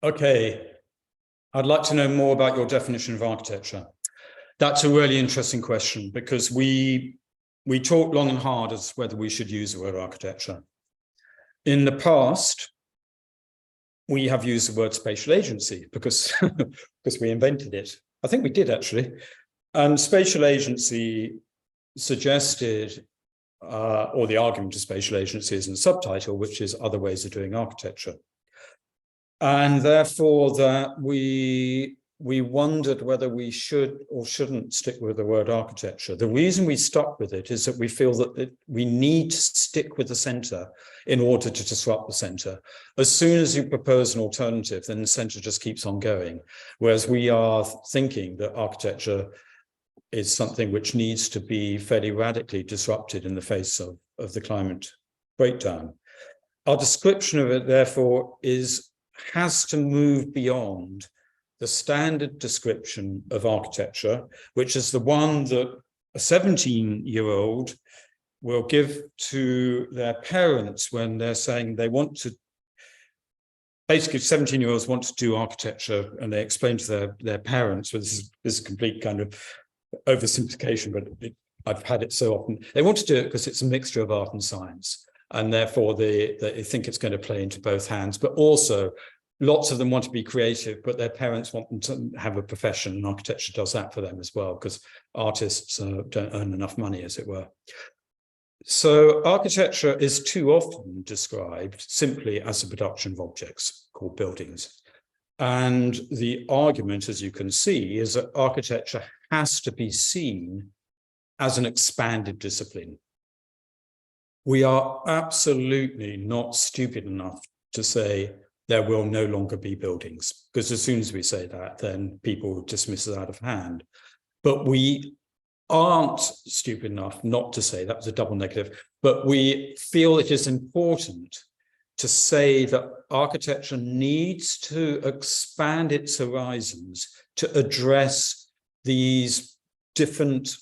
Okay, I'd like to know more about your definition of architecture. That's a really interesting question, because we talked long and hard as whether we should use the word architecture. In the past, we have used the word spatial agency because we invented it. I think we did, actually. And spatial agency suggested, or the argument of spatial agency is in the subtitle, which is other ways of doing architecture. And therefore that we wondered whether we should or shouldn't stick with the word architecture. The reason we stuck with it is that we feel that we need to stick with the center in order to disrupt the center. As soon as you propose an alternative, then the center just keeps on going. Whereas we are thinking that architecture is something which needs to be fairly radically disrupted in the face of the climate breakdown. Our description of it, therefore, has to move beyond the standard description of architecture, which is the one that a 17-year-old will give to their parents when they're saying they want to, basically 17-year-olds want to do architecture, and they explain to their parents, well, this is a complete kind of oversimplification, but I've had it so often. They want to do it because it's a mixture of art and science, and therefore they think it's going to play into both hands, but also lots of them want to be creative, but their parents want them to have a profession, and architecture does that for them as well, because artists don't earn enough money, as it were. So architecture is too often described simply as a production of objects called buildings. And the argument, as you can see, is that architecture has to be seen as an expanded discipline. We are absolutely not stupid enough to say there will no longer be buildings, because as soon as we say that, then people dismiss it out of hand. But we aren't stupid enough not to say, that was a double negative, but we feel it is important to say that architecture needs to expand its horizons to address these different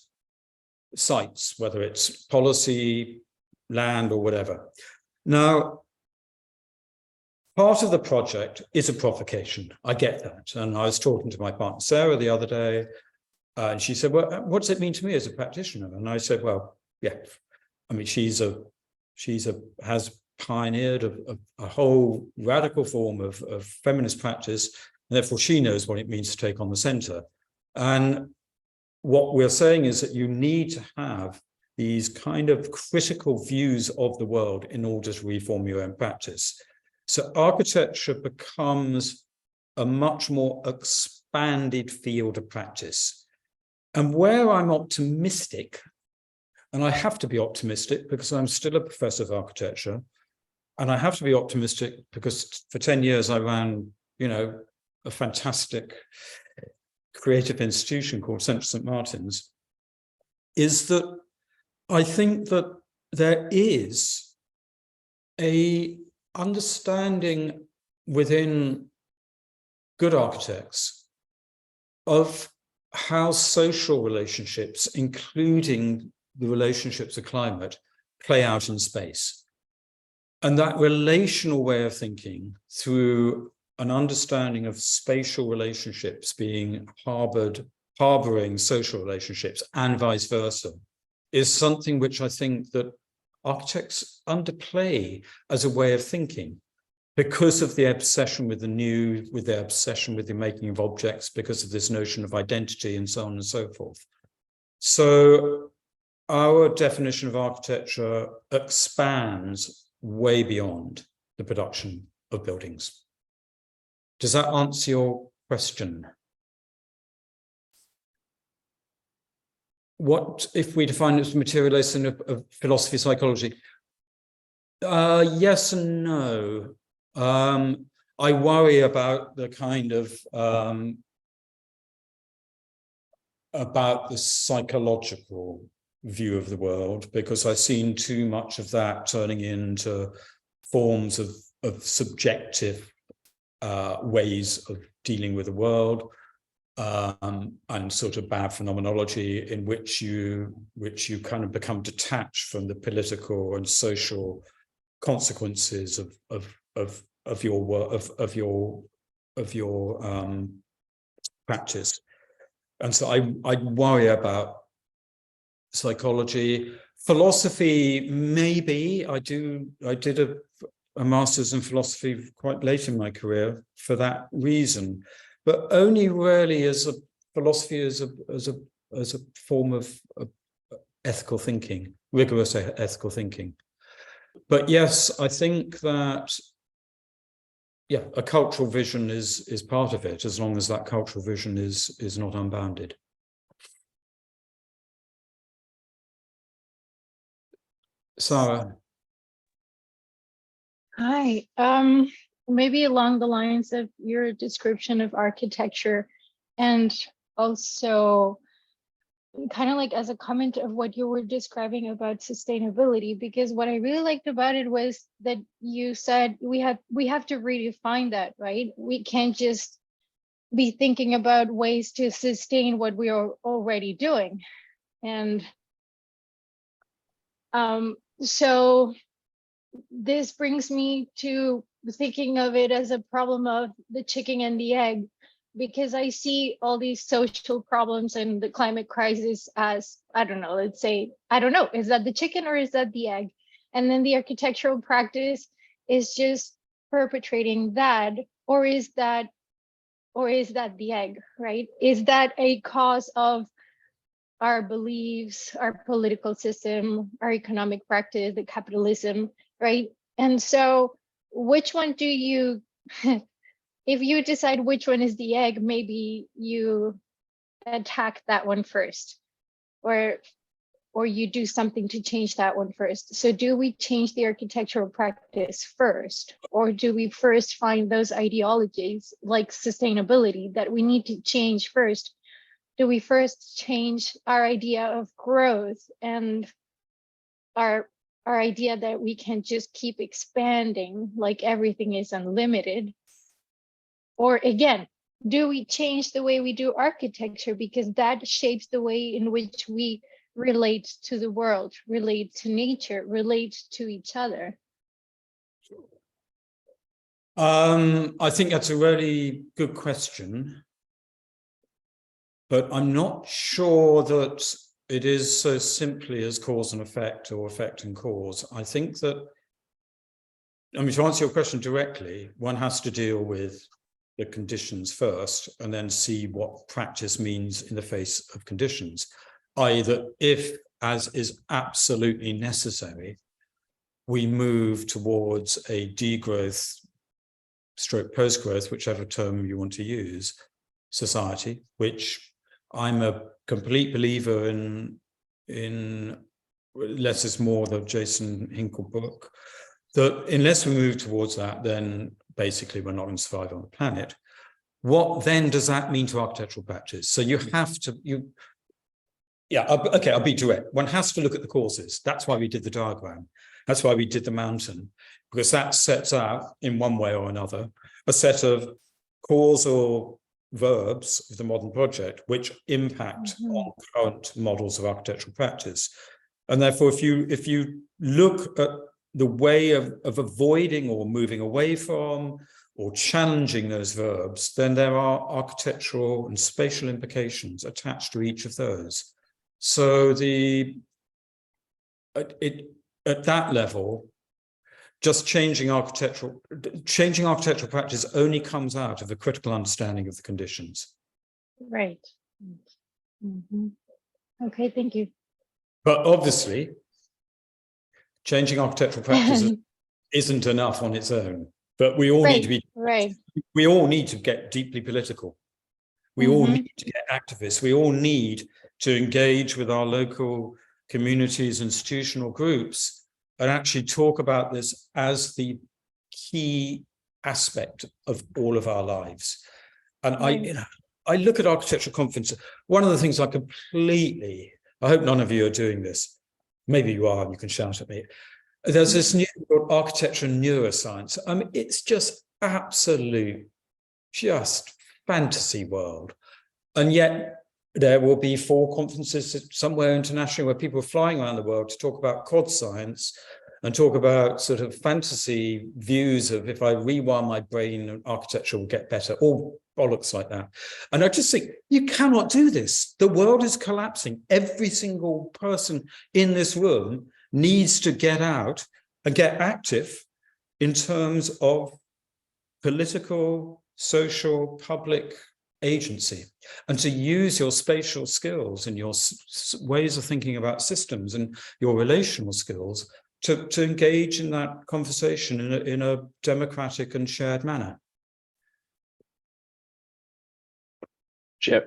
sites, whether it's policy, land, or whatever. Now, part of the project is a provocation. I get that. And I was talking to my partner, Sarah, the other day, and she said, well, what does it mean to me as a practitioner? And I said, well, yeah, I mean, has pioneered a whole radical form of feminist practice, and therefore she knows what it means to take on the center. And what we're saying is that you need to have these kind of critical views of the world in order to reform your own practice. So architecture becomes a much more expanded field of practice. And where I'm optimistic And I have to be optimistic because I'm still a professor of architecture. And I have to be optimistic because for 10 years I ran, a fantastic creative institution called Central St. Martin's, is that I think that there is a understanding within good architects of how social relationships, including the relationships of climate, play out in space. And that relational way of thinking through an understanding of spatial relationships being harboring social relationships and vice versa is something which I think that architects underplay as a way of thinking because of the obsession with the new, with their obsession with the making of objects, because of this notion of identity and so on and so forth. So our definition of architecture expands way beyond the production of buildings. Does that answer your question? What if we define it as materialism of philosophy, psychology? Yes and no. I worry about the kind of about the psychological view of the world, because I've seen too much of that turning into forms of subjective ways of dealing with the world, and sort of bad phenomenology in which you kind of become detached from the political and social consequences of your work, of your practice. And so I worry about psychology. Philosophy, maybe. I did a master's in philosophy quite late in my career for that reason, but only really as a philosophy as a form of ethical thinking, rigorous ethical thinking. But yes, I think that, yeah, a cultural vision is part of it, as long as that cultural vision is not unbounded. Sarah. Hi. Maybe along the lines of your description of architecture, and also kind of like as a comment of what you were describing about sustainability, because what I really liked about it was that you said we have to redefine that, right? We can't just be thinking about ways to sustain what we are already doing. And so this brings me to thinking of it as a problem of the chicken and the egg, because I see all these social problems and the climate crisis as, I don't know, let's say, I don't know, is that the chicken or is that the egg? And then the architectural practice is just perpetrating that, or is that the egg, right? Is that a cause of our beliefs, our political system, our economic practice, the capitalism, right? And so which one do you, if you decide which one is the egg, maybe you attack that one first, or you do something to change that one first. So do we change the architectural practice first, or do we first find those ideologies like sustainability that we need to change first? Do we first change our idea of growth and our idea that we can just keep expanding, like everything is unlimited? Or again, do we change the way we do architecture, because that shapes the way in which we relate to the world, relate to nature, relate to each other? I think that's a really good question, but I'm not sure that it is so simply as cause and effect, or effect and cause. I think that, I mean, to answer your question directly, one has to deal with the conditions first and then see what practice means in the face of conditions. i.e. that if, as is absolutely necessary, we move towards a degrowth stroke post-growth, whichever term you want to use, society, which I'm a complete believer in less is more, the Jason Hinkle book, that unless we move towards that, then basically we're not going to survive on the planet. What then does that mean to architectural practice? So you have to, I'll be direct. One has to look at the causes. That's why we did the diagram. That's why we did the mountain, because that sets out in one way or another a set of causal verbs of the modern project which impact on current models of architectural practice. And therefore, if you look at the way of avoiding or moving away from or challenging those verbs, then there are architectural and spatial implications attached to each of those. So at that level, just changing architectural practice only comes out of a critical understanding of the conditions. Right. Okay, thank you. But obviously, changing architectural practice isn't enough on its own. But we all need to be we all need to get deeply political. We all need to get activists. We all need to engage with our local communities, institutional groups, and actually talk about this as the key aspect of all of our lives. And I look at architectural conferences. One of the things I hope none of you are doing this. Maybe you are, and you can shout at me. There's this new architecture and neuroscience. I mean, it's just fantasy world. And yet there will be 4 conferences somewhere internationally where people are flying around the world to talk about quad science and talk about sort of fantasy views of, if I rewire my brain, architecture will get better, all bollocks like that. And I just think, you cannot do this. The world is collapsing. Every single person in this room needs to get out and get active in terms of political, social, public agency, and to use your spatial skills and your ways of thinking about systems and your relational skills to engage in that conversation in a democratic and shared manner.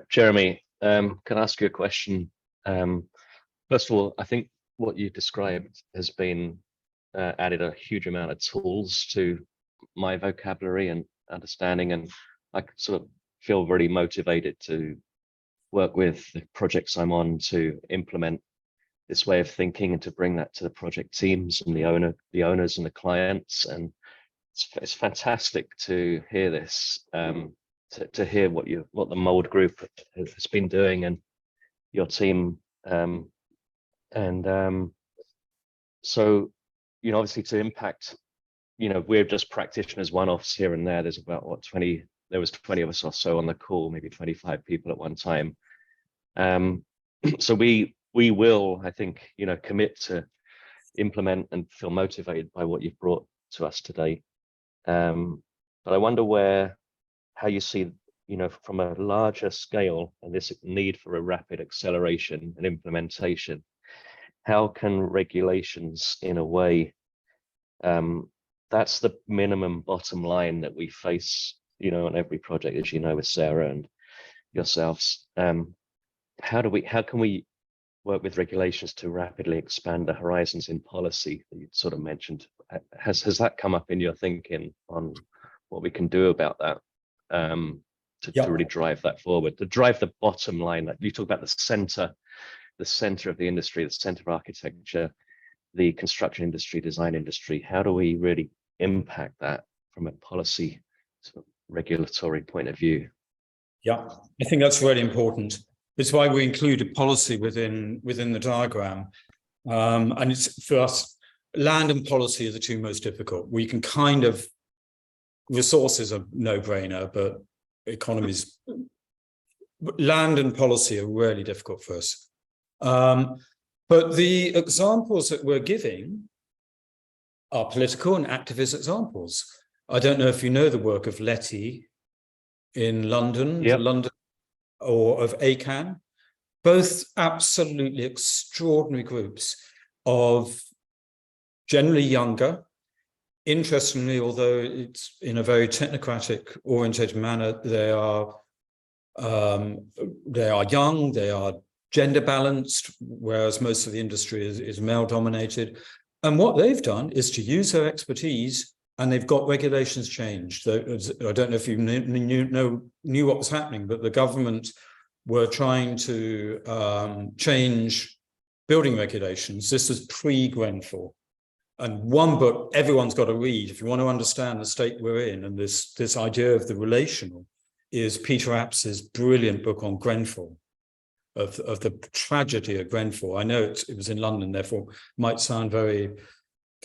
Jeremy, can I ask you a question? First of all, I think what you described has been added a huge amount of tools to my vocabulary and understanding, and I sort of feel very motivated to work with the projects I'm on to implement this way of thinking and to bring that to the project teams and the owners and the clients. And it's fantastic to hear this, to hear what the Mold Group has been doing and your team. So, obviously to impact, we're just practitioners, one-offs here and there. There's about 20 of us or so on the call, maybe 25 people at one time. So we will, I think, commit to implement and feel motivated by what you've brought to us today. But I wonder how you see, from a larger scale and this need for a rapid acceleration and implementation, how can regulations, in a way, that's the minimum bottom line that we face, on every project, as you know, with Sarah and yourselves. How can we work with regulations to rapidly expand the horizons in policy that you sort of mentioned? Has that come up in your thinking on what we can do about that, to really drive that forward, to drive the bottom line? Like you talk about the center of the industry, the center of architecture, the construction industry, design industry. How do we really impact that from a policy sort of regulatory point of view? Yeah, I think that's really important. It's why we included policy within the diagram. And it's, for us, land and policy are the two most difficult. We can kind of, resources are no-brainer, but economies, land and policy are really difficult for us. But the examples that we're giving are political and activist examples. I don't know if you know the work of Letty in London, or of ACAN, both absolutely extraordinary groups of generally younger. Interestingly, although it's in a very technocratic oriented manner, they are young, they are gender balanced, whereas most of the industry is male dominated. And what they've done is to use their expertise, and they've got regulations changed. I don't know if you knew what was happening, but the government were trying to change building regulations. This was pre-Grenfell. And one book everyone's got to read if you want to understand the state we're in, and this idea of the relational, is Peter Apps's brilliant book on Grenfell, of the tragedy of Grenfell. I know it was in London, therefore might sound very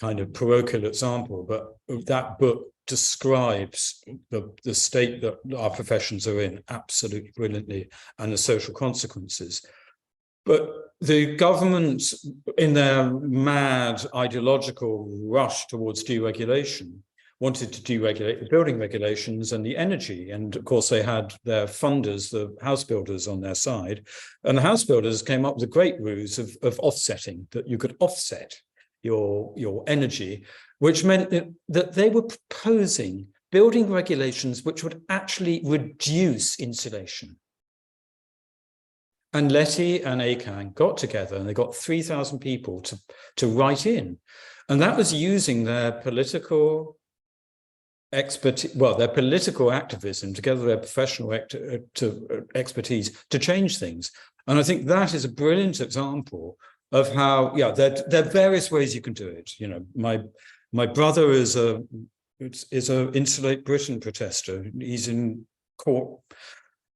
kind of parochial example, but that book describes the state that our professions are in absolutely brilliantly, and the social consequences. But the government, in their mad ideological rush towards deregulation, wanted to deregulate the building regulations and the energy. And of course, they had their funders, the house builders, on their side. And the house builders came up with a great ruse of offsetting, that you could offset your energy, which meant that they were proposing building regulations which would actually reduce insulation. And Letty and ACAN got together and they got 3,000 people to write in. And that was using their political expertise, well, their political activism together with their professional expertise to change things. And I think that is a brilliant example of how, yeah, there are various ways you can do it. You know, my brother is a Insulate Britain protester. He's in court,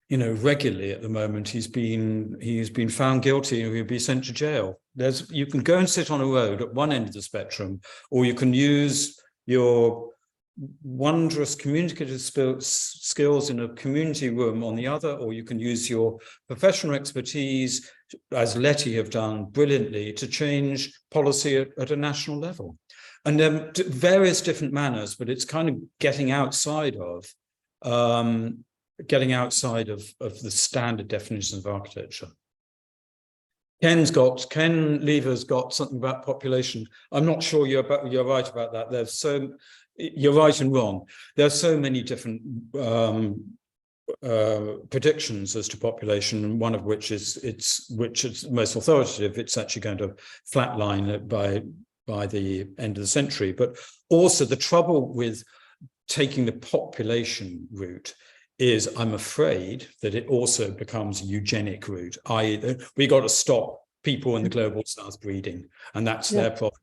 you know, regularly at the moment. He's been found guilty and he'll be sent to jail. You can go and sit on a road at one end of the spectrum, or you can use your wondrous communicative skills in a community room on the other, or you can use your professional expertise, as Letty have done brilliantly, to change policy at a national level. And then various different manners, but it's kind of getting outside of the standard definitions of architecture. Ken Lever's got something about population. I'm not sure you're right about that. You're right and wrong. There are so many different predictions as to population, and one of which is most authoritative. It's actually going to flatline by the end of the century. But also the trouble with taking the population route is, I'm afraid, that it also becomes a eugenic route, i.e. we got to stop people in the global south breeding, and that's their problem.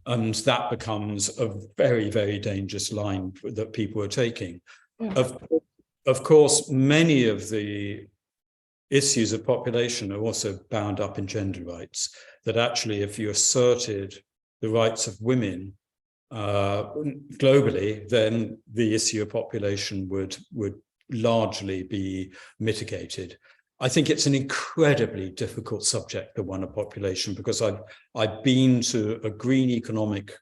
And that becomes a very, very dangerous line that people are taking. Yeah. Of course, many of the issues of population are also bound up in gender rights, that actually if you asserted the rights of women globally, then the issue of population would largely be mitigated. I think it's an incredibly difficult subject, the one of population, because I've been to a green economic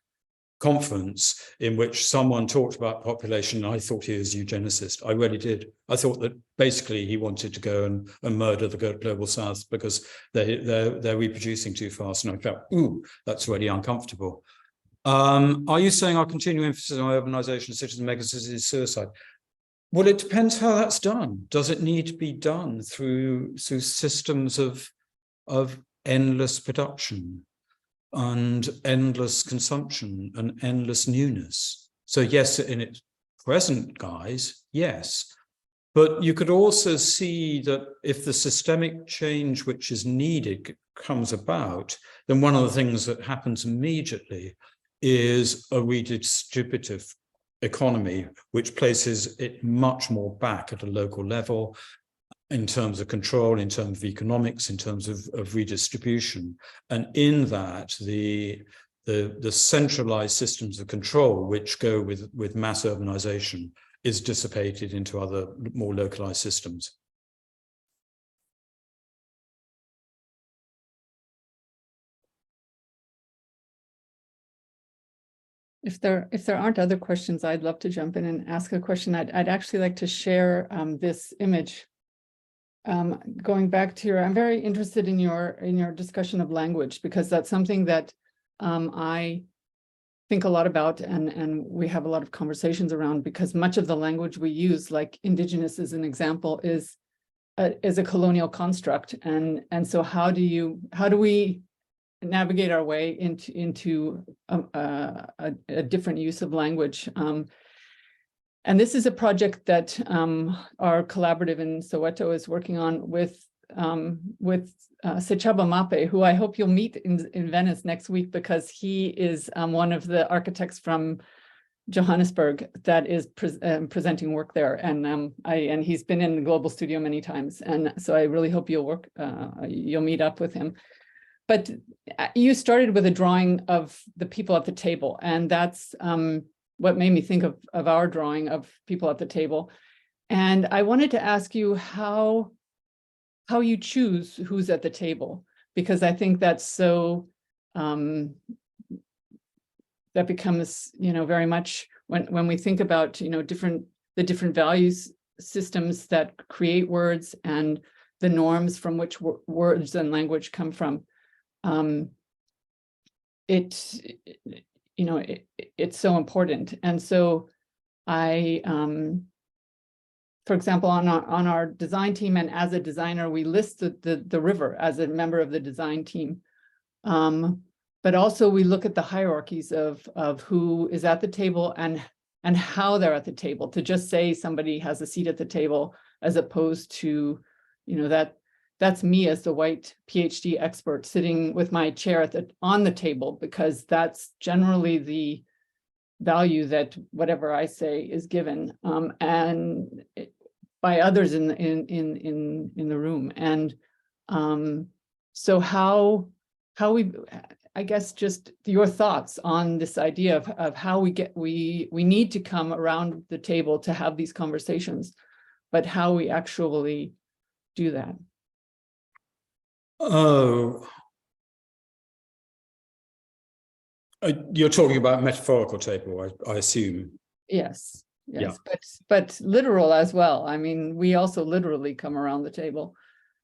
conference in which someone talked about population, and I thought he was a eugenicist. I really did. I thought that basically he wanted to go and murder the global south because they're reproducing too fast, and I felt, ooh, that's really uncomfortable. Are you saying our continuing emphasis on urbanization, cities and megacities is suicide? Well, it depends how that's done. Does it need to be done through systems of endless production and endless consumption and endless newness? So yes, in its present guise, yes. But you could also see that if the systemic change which is needed comes about, then one of the things that happens immediately is a redistributive economy, which places it much more back at a local level in terms of control, in terms of economics, in terms of redistribution. And in that, the centralized systems of control which go with mass urbanization is dissipated into other more localized systems. If there aren't other questions, I'd love to jump in and ask a question. I'd actually like to share this image. Going back to I'm very interested in your discussion of language, because that's something that I think a lot about, and we have a lot of conversations around, because much of the language we use, like Indigenous as an example, is is a colonial construct, and so how do we navigate our way into a different use of language? And this is a project that our collaborative in Soweto is working on with Sechaba Mape, who I hope you'll meet in Venice next week, because he is one of the architects from Johannesburg that is presenting work there, and he's been in the Global Studio many times, and so I really hope you'll meet up with him. But you started with a drawing of the people at the table, and that's what made me think of our drawing of people at the table. And I wanted to ask you how you choose who's at the table, because I think that's so, that becomes, very much when we think about, the different values systems that create words and the norms from which words and language come from. It's so important. And so I, for example, on our design team, and as a designer, we list the river as a member of the design team. But also we look at the hierarchies of who is at the table and how they're at the table. To just say somebody has a seat at the table, as opposed to, that's me as the white PhD expert sitting with my chair on the table, because that's generally the value that whatever I say is given, and by others in the room. And so how we, I guess, just your thoughts on this idea of how we need to come around the table to have these conversations, but how we actually do that. Oh, you're talking about metaphorical table, I assume. Yes, but literal as well. I mean, we also literally come around the table,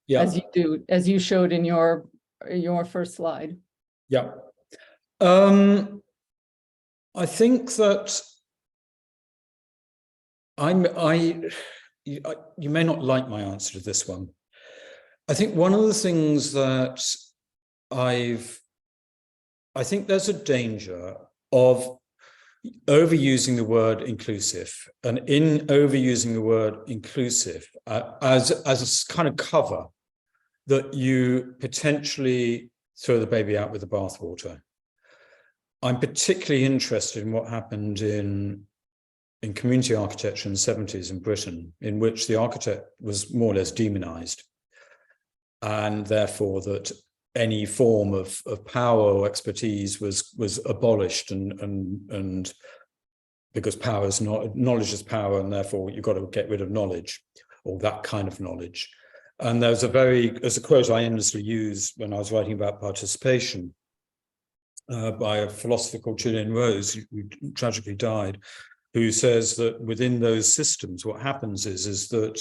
as you showed in your first slide. Yeah. I think that you may not like my answer to this one. I think one of the things that I think there's a danger of overusing the word inclusive, and in overusing the word inclusive as a kind of cover, that you potentially throw the baby out with the bathwater. I'm particularly interested in what happened in community architecture in the 70s in Britain, in which the architect was more or less demonized, and therefore that any form of power or expertise was abolished, and because power is not, knowledge is power, and therefore you've got to get rid of knowledge, or that kind of knowledge. And there's a quote I endlessly used when I was writing about participation by a philosopher called Julian Rose, who tragically died, who says that within those systems, what happens is that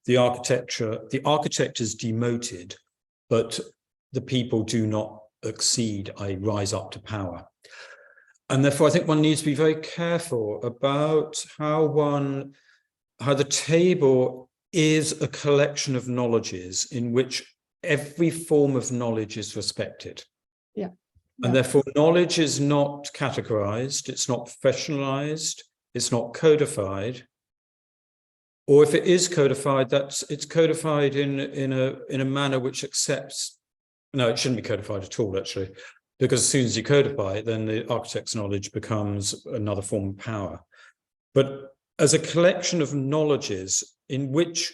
the architect is demoted, but the people do not exceed, rise up to power. And therefore, I think one needs to be very careful about how the table is a collection of knowledges in which every form of knowledge is respected. Yeah. And therefore, knowledge is not categorized, it's not professionalized, it's not codified. Or if it is codified, it's codified in a manner which accepts. No, it shouldn't be codified at all, actually, because as soon as you codify it, then the architect's knowledge becomes another form of power. But as a collection of knowledges in which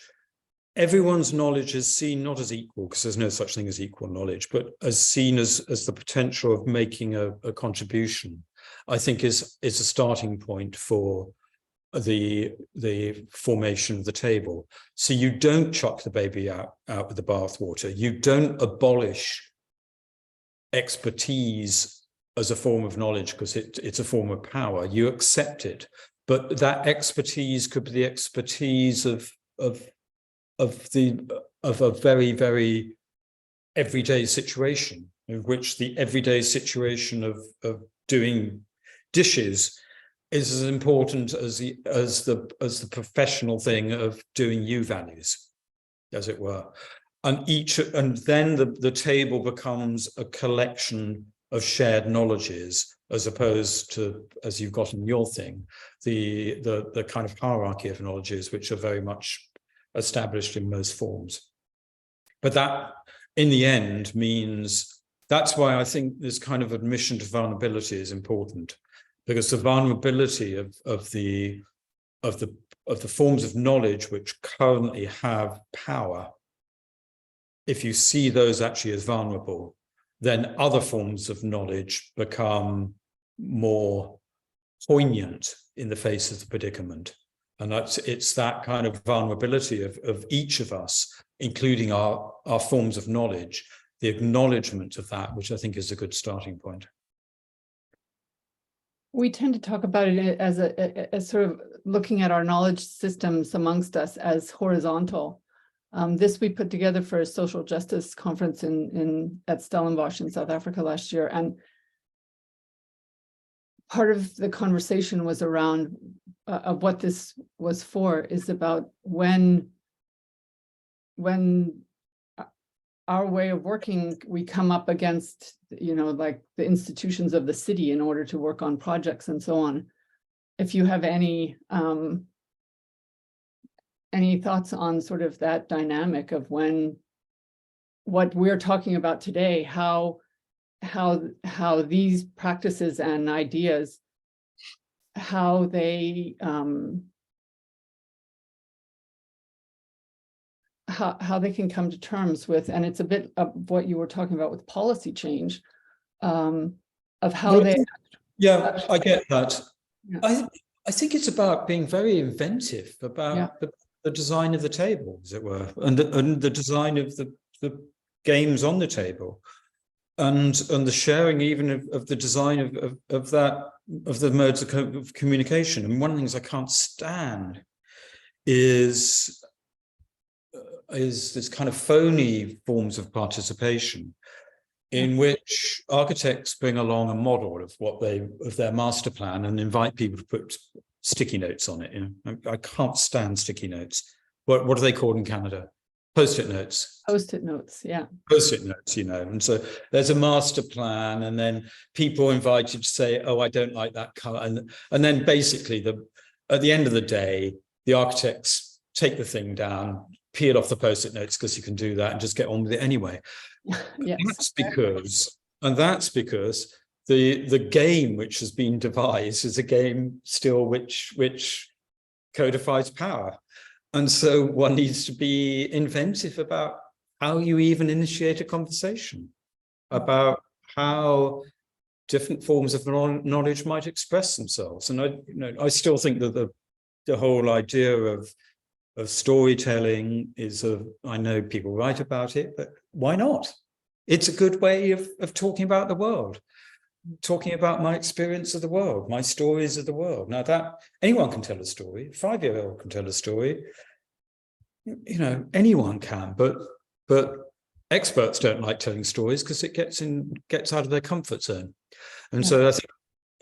everyone's knowledge is seen not as equal, because there's no such thing as equal knowledge, but as seen as the potential of making a contribution, I think is a starting point for the formation of the table. So you don't chuck the baby out with the bathwater. You don't abolish expertise as a form of knowledge because it's a form of power. You accept it, but that expertise could be the expertise of a very, very everyday situation, in which the everyday situation of doing dishes is as important as the professional thing of doing U values. as it were. And then the table becomes a collection of shared knowledges, as opposed to, as you've got in your thing, the kind of hierarchy of knowledges, which are very much established in most forms. But that, in the end, means that's why I think this kind of admission to vulnerability is important, because the vulnerability of the forms of knowledge which currently have power, if you see those actually as vulnerable, then other forms of knowledge become more poignant in the face of the predicament. And it's that kind of vulnerability of each of us, including our forms of knowledge, the acknowledgement of that, which I think is a good starting point. We tend to talk about it as sort of looking at our knowledge systems amongst us as horizontal. This we put together for a social justice conference at Stellenbosch in South Africa last year. And part of the conversation was around of what this was for, is about when our way of working, we come up against, like the institutions of the city in order to work on projects and so on. If you have any thoughts on sort of that dynamic of what we're talking about today, how these practices and ideas, how they how they can come to terms with, and it's a bit of what you were talking about with policy change, of how Well, they. Yeah, I get that. Yeah. I think it's about being very inventive about the design of the table, as it were, and the design of the games on the table, and the sharing even of the design of the modes of communication. And one of the things I can't stand is this kind of phony forms of participation, in which architects bring along a model of their master plan and invite people to put sticky notes on it. I can't stand sticky notes. What are they called in Canada? Post-it notes. Post-it notes, yeah. Post-it notes, and so there's a master plan, and then people are invited to say, oh, I don't like that color. And then basically at the end of the day, the architects take the thing down, peel off the post-it notes, because you can do that, and just get on with it anyway. Yes. That's because the game which has been devised is a game still which codifies power. And so one needs to be inventive about how you even initiate a conversation about how different forms of knowledge might express themselves. And I still think that the whole idea of storytelling is I know people write about it, but why not? It's a good way of talking about the world, talking about my experience of the world, my stories of the world. Now that anyone can tell a story, a 5-year-old can tell a story, anyone can, but experts don't like telling stories because it gets out of their comfort zone. And so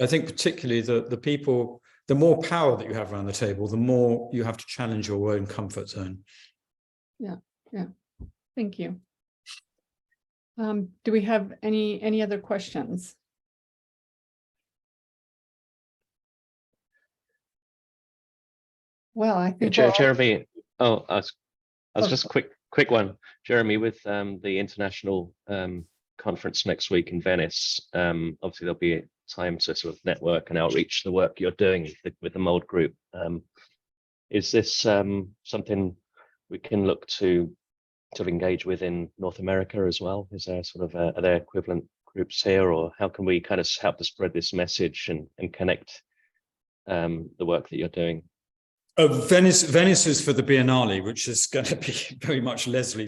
I think particularly the people, the more power that you have around the table, the more you have to challenge your own comfort zone. Yeah. Thank you. Do we have any other questions? Well, I think Jeremy. Oh, I was just quick one, Jeremy, with the international conference next week in Venice. Obviously, there'll be time to sort of network and outreach the work you're doing with the Mold Group. Is this something we can look to engage with in North America as well? Is there sort of are there equivalent groups here, or how can we kind of help to spread this message and connect the work that you're doing? Venice is for the Biennale, which is going to be very much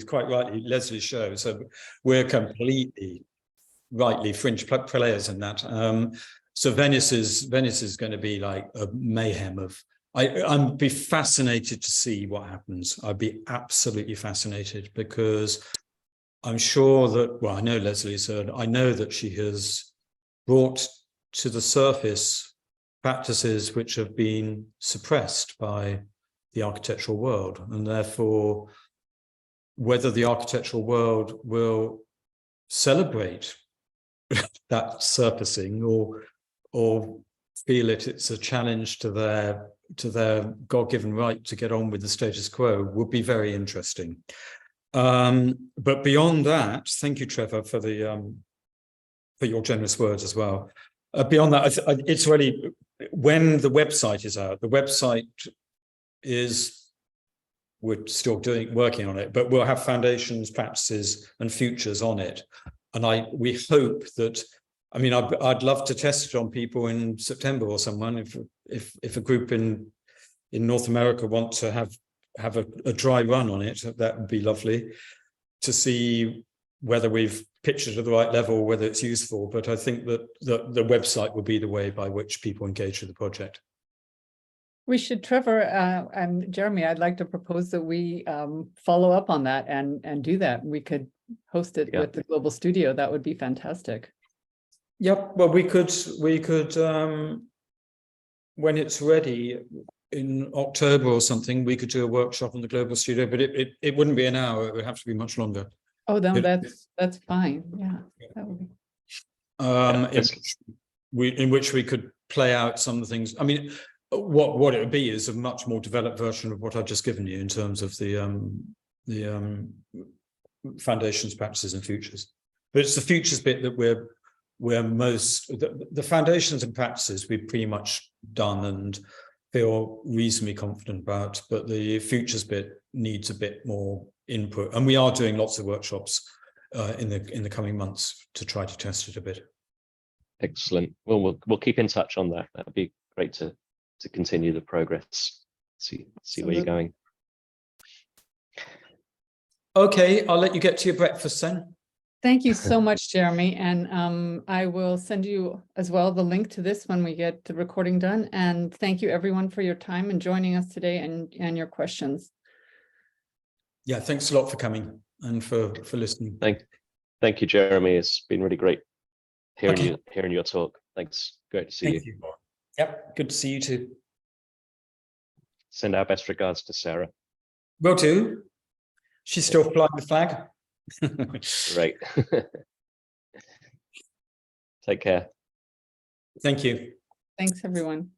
quite rightly Leslie's show. So we're completely rightly fringe players in that. So Venice is going to be like a mayhem of. I'd be fascinated to see what happens. I'd be absolutely fascinated, because I'm sure that, well, I know Leslie said, I know that she has brought to the surface practices which have been suppressed by the architectural world, and therefore whether the architectural world will celebrate that surfacing or feel it's a challenge to their God-given right to get on with the status quo would be very interesting. But beyond that, thank you, Trevor, for your generous words as well. Beyond that, it's really, when the website is out, the website is, we're still working on it, but we'll have foundations, practices, and futures on it. And we hope that, I mean, I'd love to test it on people in September or someone, if a group in North America want to have a dry run on it, that would be lovely to see whether we've pitched it at the right level, whether it's useful. But I think that the website will be the way by which people engage with the project. We should, Trevor and Jeremy, I'd like to propose that we follow up on that and do that. We could host it with the Global Studio. That would be fantastic. Yep. Well, we could when it's ready in October or something, we could do a workshop on the Global Studio, but it wouldn't be an hour. It would have to be much longer. Oh, no, that's fine. Yeah, that would be. In which we could play out some of the things. I mean, what it would be is a much more developed version of what I've just given you in terms of the foundations, practices, and futures. But it's the futures bit that we're most, the foundations and practices we've pretty much done and feel reasonably confident about, but the futures bit needs a bit more input, and we are doing lots of workshops in the coming months to try to test it a bit. Excellent. Well, we'll keep in touch on that. That'd be great to continue the progress. See where you're going. Okay, I'll let you get to your breakfast then. Thank you so much, Jeremy. And I will send you as well the link to this when we get the recording done. And thank you everyone for your time and joining us today and your questions. Yeah, thanks a lot for coming and for listening. Thank you, Jeremy. It's been really great hearing your talk. Thanks. Great to see you. Yep, good to see you too. Send our best regards to Sarah. Will do. She's still flying the flag. Right. Take care. Thank you. Thanks, everyone.